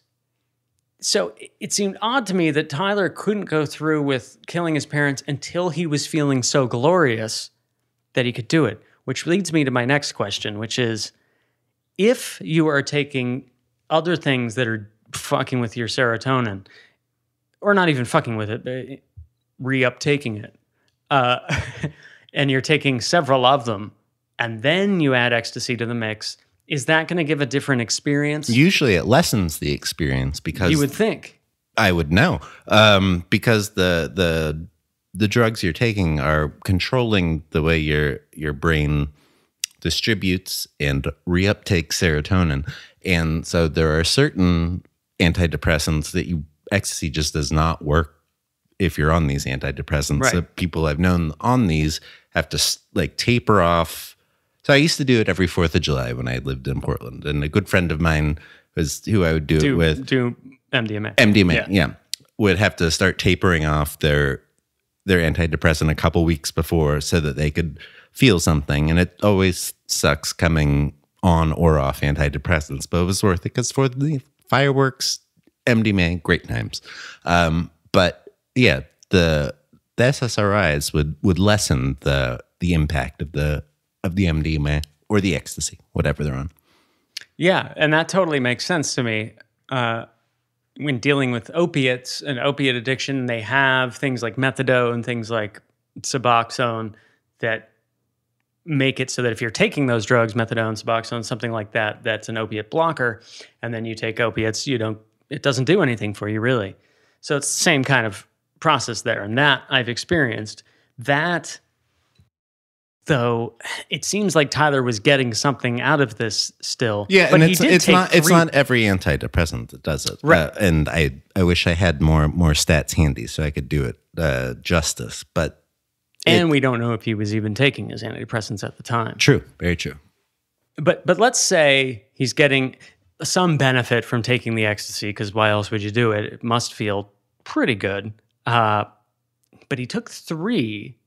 So it seemed odd to me that Tyler couldn't go through with killing his parents until he was feeling so glorious that he could do it, which leads me to my next question, which is, if you are taking other things that are fucking with your serotonin, or not even fucking with it, but reuptaking it, and you're taking several of them, and then you add ecstasy to the mix, is that going to give a different experience? Usually it lessens the experience because... You would think. I would know. Because the drugs you're taking are controlling the way your brain distributes and reuptakes serotonin. And so there are certain antidepressants that ecstasy just does not work if you're on these antidepressants. Right. So people I've known on these have to like taper off. So I used to do it every 4th of July when I lived in Portland. And a good friend of mine was who I would do it with. Do MDMA. MDMA, yeah. Would have to start tapering off their antidepressant a couple weeks before so that they could feel something. And it always sucks coming on or off antidepressants, but it was worth it because for the fireworks, MDMA, great times. But yeah, the SSRIs would lessen the impact of the MDMA or the ecstasy, whatever they're on. Yeah, and that totally makes sense to me. When dealing with opiates and opiate addiction, they have things like methadone, things like Suboxone that make it so that if you're taking those drugs, methadone, Suboxone, something like that, that's an opiate blocker, and then you take opiates, it doesn't do anything for you really. So it's the same kind of process there, and that I've experienced. That, though, it seems like Tyler was getting something out of this still. Yeah, but and it's not every antidepressant that does it. Right. And I wish I had more stats handy so I could do it justice. But And we don't know if he was even taking his antidepressants at the time. True. Very true. But let's say he's getting some benefit from taking the ecstasy, because why else would you do it? It must feel pretty good. But he took 3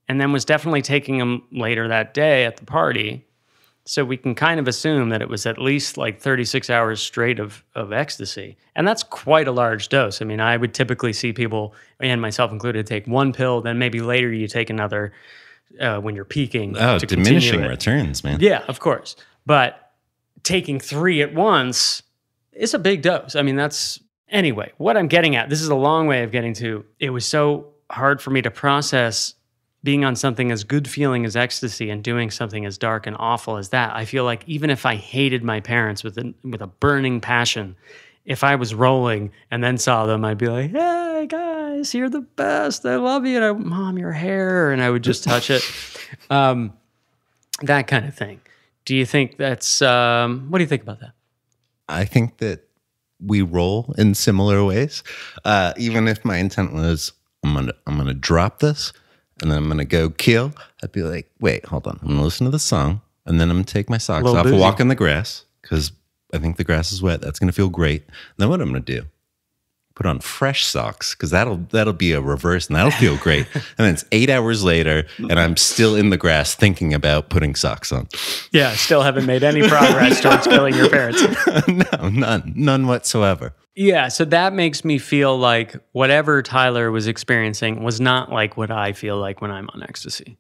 and then was definitely taking them later that day at the party. So we can kind of assume that it was at least like 36 hours straight of ecstasy. And that's quite a large dose. I mean, I would typically see people, and myself included, take 1 pill, then maybe later you take another when you're peaking. Oh, diminishing returns, man. Yeah, of course. But taking 3 at once is a big dose. I mean, anyway, what I'm getting at, this is a long way of getting to, it was so hard for me to process being on something as good feeling as ecstasy and doing something as dark and awful as that. I feel like even if I hated my parents with a burning passion, if I was rolling and then saw them, I'd be like, hey, guys, you're the best. I love you. And Mom, your hair. And I would just touch it. That kind of thing. Do you think that's, what do you think about that? I think that we roll in similar ways. Even if my intent was, I'm gonna drop this and then I'm gonna go kill, I'd be like, wait, hold on. I'm gonna listen to the song and then I'm gonna take my socks off, walk in the grass, because I think the grass is wet. That's gonna feel great. And then what I'm gonna do? Put on fresh socks, because that'll be a reverse and that'll feel great. And then it's 8 hours later and I'm still in the grass thinking about putting socks on. Yeah, still haven't made any progress towards killing your parents. No, none whatsoever. Yeah, so that makes me feel like whatever Tyler was experiencing was not like what I feel like when I'm on ecstasy.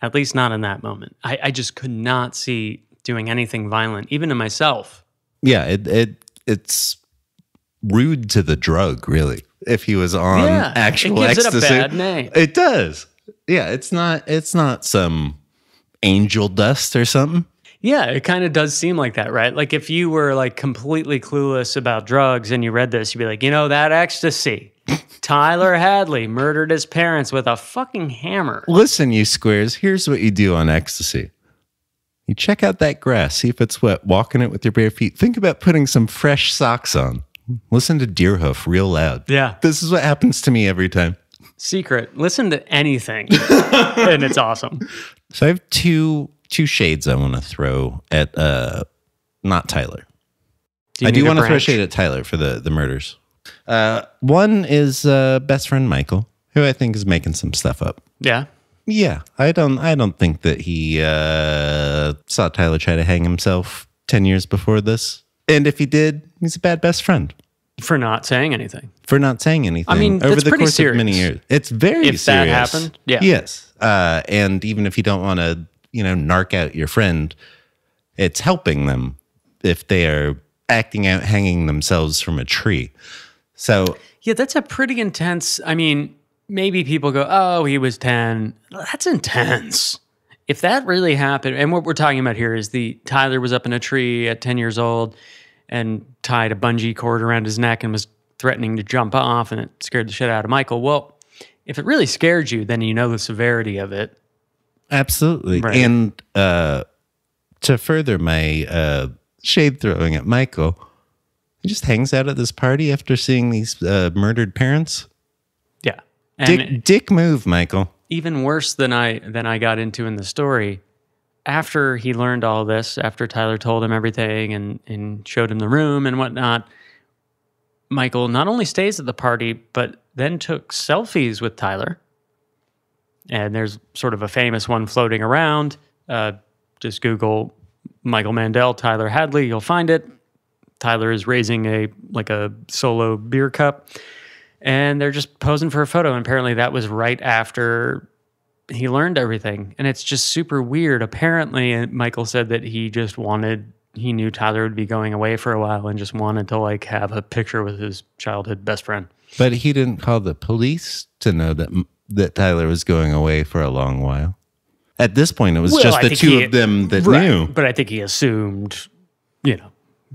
At least not in that moment. I just could not see doing anything violent, even to myself. Yeah, it's rude to the drug, really. If he was on actual it gives ecstasy, it a bad name. It does. Yeah, it's not some angel dust or something. Yeah, it kind of does seem like that, right? Like if you were like completely clueless about drugs and you read this, you'd be like, that ecstasy. Tyler Hadley murdered his parents with a fucking hammer. Listen, you squares, here's what you do on ecstasy. You check out that grass, see if it's wet, walk in it with your bare feet. Think about putting some fresh socks on. Listen to Deerhoof real loud. Yeah. This is what happens to me every time. Secret. Listen to anything. And it's awesome. So I have two shades I want to throw at not Tyler. I do want to throw shade at Tyler for the murders. One is best friend Michael, who I think is making some stuff up. Yeah. Yeah. I don't think that he saw Tyler try to hang himself 10 years before this. And if he did, he's a bad best friend. For not saying anything. I mean, over the course of many years. It's very serious. If that happened, yeah. Yes. And even if you don't want to, narc out your friend, it's helping them if they are acting out hanging themselves from a tree. So yeah, that's a pretty intense. I mean, maybe people go, oh, he was 10. That's intense. If that really happened, and what we're talking about here is Tyler was up in a tree at 10 years old and tied a bungee cord around his neck and was threatening to jump off, and it scared the shit out of Michael. Well, if it really scared you, then you know the severity of it. Absolutely. Right. And to further my shade throwing at Michael, he just hangs out at this party after seeing these murdered parents. Yeah. And dick move, Michael. Even worse than I got into in the story, after he learned all this, after Tyler told him everything and showed him the room and whatnot, Michael not only stays at the party, but then took selfies with Tyler. And there's sort of a famous one floating around. Just Google Michael Mandel, Tyler Hadley, you'll find it. Tyler is raising a solo beer cup. And they're just posing for a photo. And apparently that was right after he learned everything. And it's just super weird. Apparently, Michael said that he knew Tyler would be going away for a while and just wanted to have a picture with his childhood best friend. But he didn't call the police to know that Tyler was going away for a long while. At this point, it was just the two of them that knew. But I think he assumed,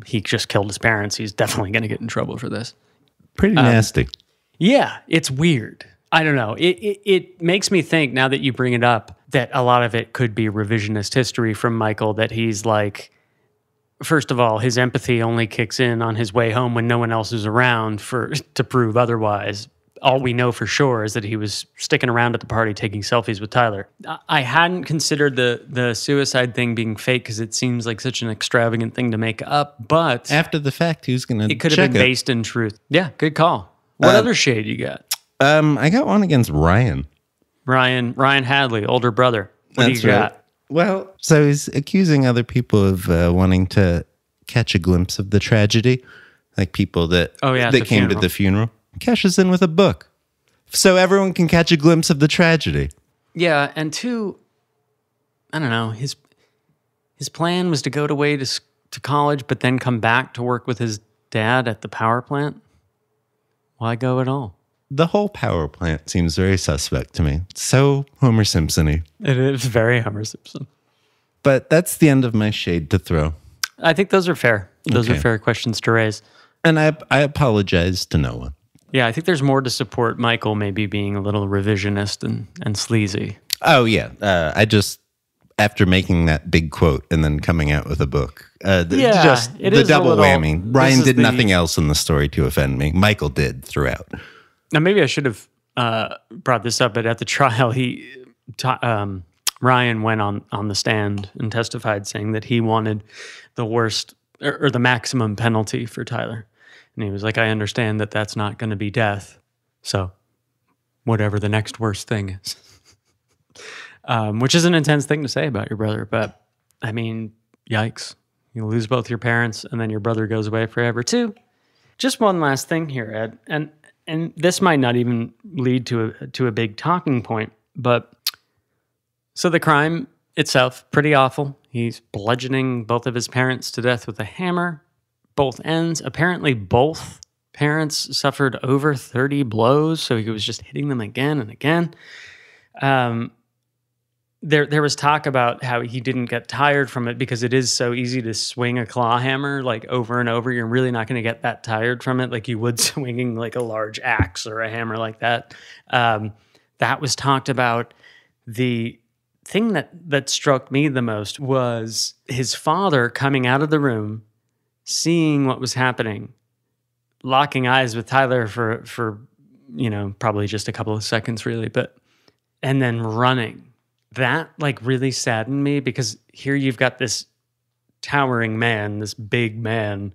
he just killed his parents. He's definitely going to get in trouble for this. Pretty nasty. Yeah, it's weird. I don't know. It makes me think, now that you bring it up, that a lot of it could be revisionist history from Michael, that he's like, first of all, his empathy only kicks in on his way home when no one else is around to prove otherwise. all we know for sure is that he was sticking around at the party taking selfies with Tyler. I hadn't considered the suicide thing being fake because it seems like such an extravagant thing to make up, but After the fact, who's going to it could have been based in truth. Yeah, good call. What other shade you got? I got one against Ryan. Ryan Hadley, older brother. What do you got? Well, so he's accusing other people of wanting to catch a glimpse of the tragedy, like people that that came to the funeral. Cashes in with a book, so everyone can catch a glimpse of the tragedy. Yeah, and two, I don't know. His plan was to go away to college, but then come back to work with his dad at the power plant. Why go at all? The whole power plant seems very suspect to me. So Homer Simpson-y. It is very Homer Simpson. But that's the end of my shade to throw. I think those are fair. Those are fair questions to raise. And I apologize to no one. Yeah, I think there's more to support Michael maybe being a little revisionist and sleazy. Oh, yeah. I just, after making that big quote and then coming out with a book, just the double whammy. Ryan did nothing else in the story to offend me. Michael did throughout. Now, maybe I should have brought this up, but at the trial, Ryan went on the stand and testified saying that he wanted the worst or the maximum penalty for Tyler. And he was like, I understand that that's not going to be death. So whatever the next worst thing is. Which is an intense thing to say about your brother. But, I mean, yikes. You lose both your parents and then your brother goes away forever too. Just one last thing here, Ed. And this might not even lead to a big talking point. But so the crime itself, pretty awful. He's bludgeoning both of his parents to death with a hammer. Both ends. Apparently, both parents suffered over 30 blows, so he was just hitting them again and again. There was talk about how he didn't get tired from it because it is so easy to swing a claw hammer like over and over. You're really not going to get that tired from it like you would swinging like a large axe or a hammer like that. That was talked about. The thing that struck me the most was his father coming out of the room, seeing what was happening, locking eyes with Tyler for probably just a couple of seconds really, and then running. That like really saddened me because here you've got this towering man, this big man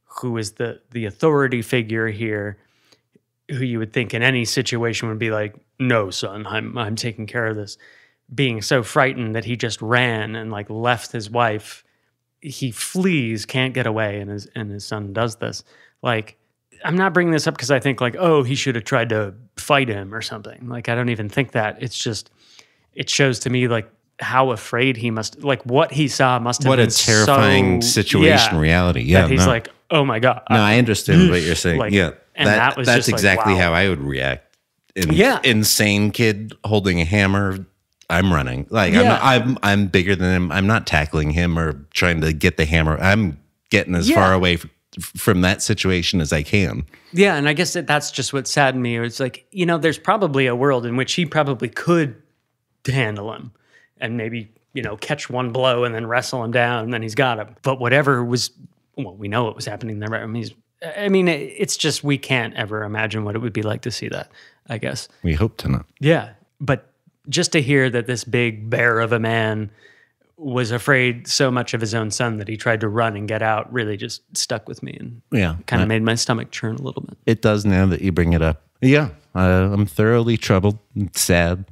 who is the authority figure here, who you would think in any situation would be like, no, son, I'm taking care of this. Being so frightened that he just ran and like left his wife. He flees, can't get away, and his son does this. Like, I'm not bringing this up because I think like, oh, he should have tried to fight him or something. Like, I don't even think that. It's just, it shows to me like how afraid he must, like what he saw must have been. What a terrifying situation, reality. Yeah, that he's like, oh my God. No, I understand what you're saying. Like, yeah, and that's just exactly like, wow. how I would react. Insane kid holding a hammer. I'm running. Like I'm bigger than him. I'm not tackling him or trying to get the hammer. I'm getting as far away from that situation as I can. Yeah, and I guess that's just what saddened me. It's like, there's probably a world in which he probably could handle him and maybe, catch one blow and then wrestle him down and then he's got him. But whatever was, we know what was happening there. I mean, it's just, we can't ever imagine what it would be like to see that, I guess. We hope to not. Yeah, but just to hear that this big bear of a man was afraid so much of his own son that he tried to run and get out really just stuck with me and kind of made my stomach churn a little bit. It does now that you bring it up. Yeah, I'm thoroughly troubled and sad.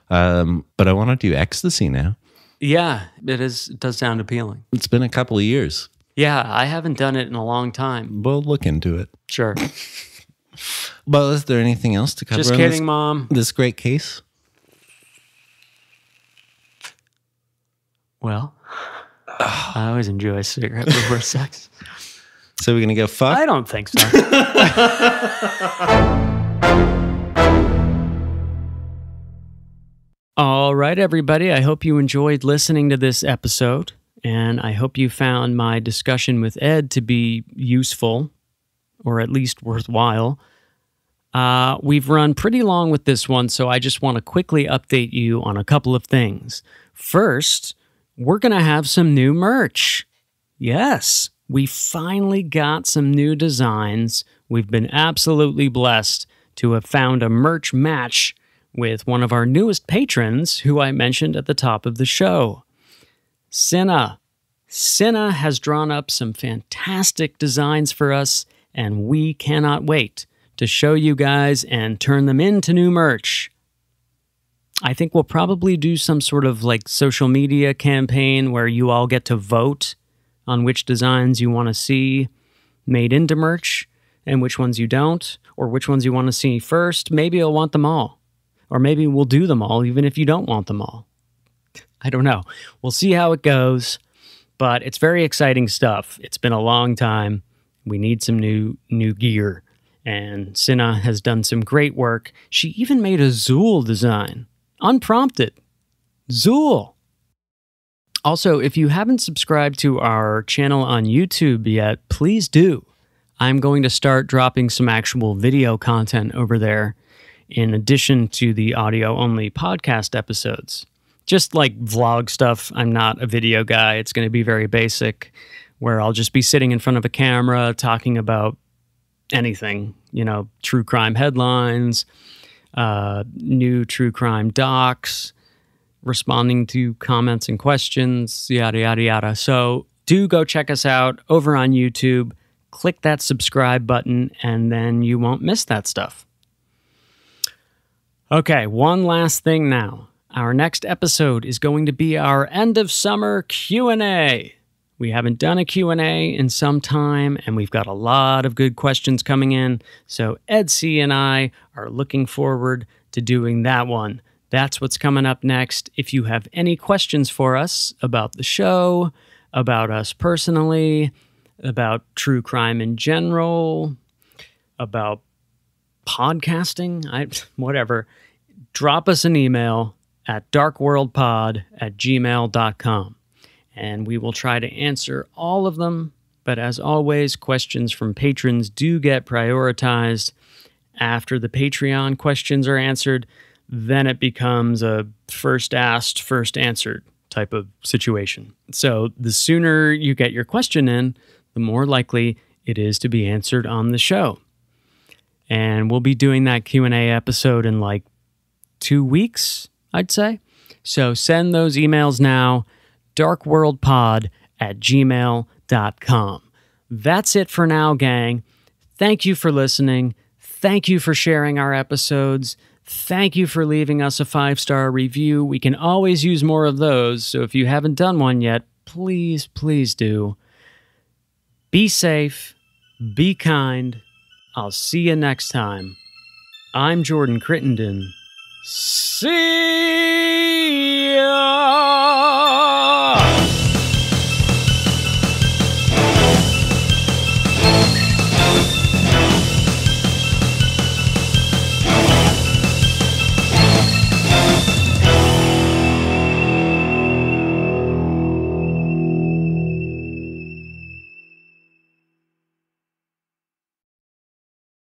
But I want to do ecstasy now. Yeah, it does sound appealing. It's been a couple of years. Yeah, I haven't done it in a long time. We'll look into it. Sure. Well, is there anything else to cover? Just kidding, Mom. This great case? Well, I always enjoy a cigarette before sex. So we're going to go fuck? I don't think so. All right, everybody. I hope you enjoyed listening to this episode, and I hope you found my discussion with Ed to be useful, or at least worthwhile. We've run pretty long with this one, so I just want to quickly update you on a couple of things. First, we're going to have some new merch. Yes, we finally got some new designs. We've been absolutely blessed to have found a merch match with one of our newest patrons who I mentioned at the top of the show. Cinna. Cinna has drawn up some fantastic designs for us, and we cannot wait to show you guys and turn them into new merch. I think we'll probably do some sort of like social media campaign where you all get to vote on which designs you want to see made into merch and which ones you don't, or which ones you want to see first. Maybe you'll want them all, or maybe we'll do them all even if you don't want them all. I don't know. We'll see how it goes, but it's very exciting stuff. It's been a long time. We need some new gear, and Cinna has done some great work. She even made a Zool design, unprompted. Zool. Also, if you haven't subscribed to our channel on YouTube yet, please do. I'm going to start dropping some actual video content over there in addition to the audio-only podcast episodes. Just like vlog stuff. I'm not a video guy. It's going to be very basic, where I'll just be sitting in front of a camera talking about anything, you know, true crime headlines, new true crime docs, responding to comments and questions, yada, yada, yada. So do go check us out over on YouTube. Click that subscribe button, and then you won't miss that stuff. Okay, one last thing now. Our next episode is going to be our end of summer Q&A. We haven't done a Q&A in some time, and we've got a lot of good questions coming in. So Ed C. and I are looking forward to doing that one. That's what's coming up next. If you have any questions for us about the show, about us personally, about true crime in general, about podcasting, whatever, drop us an email at darkworldpod@gmail.com, and we will try to answer all of them. But as always, questions from patrons do get prioritized. After the Patreon questions are answered, then it becomes a first asked, first answered type of situation. So the sooner you get your question in, the more likely it is to be answered on the show. And we'll be doing that Q&A episode in like 2 weeks, I'd say. So send those emails now, darkworldpod@gmail.com. That's it for now, gang. Thank you for listening. Thank you for sharing our episodes. Thank you for leaving us a 5-star review. We can always use more of those, so if you haven't done one yet, please, please do. Be safe. Be kind. I'll see you next time. I'm Jordan Crittenden. See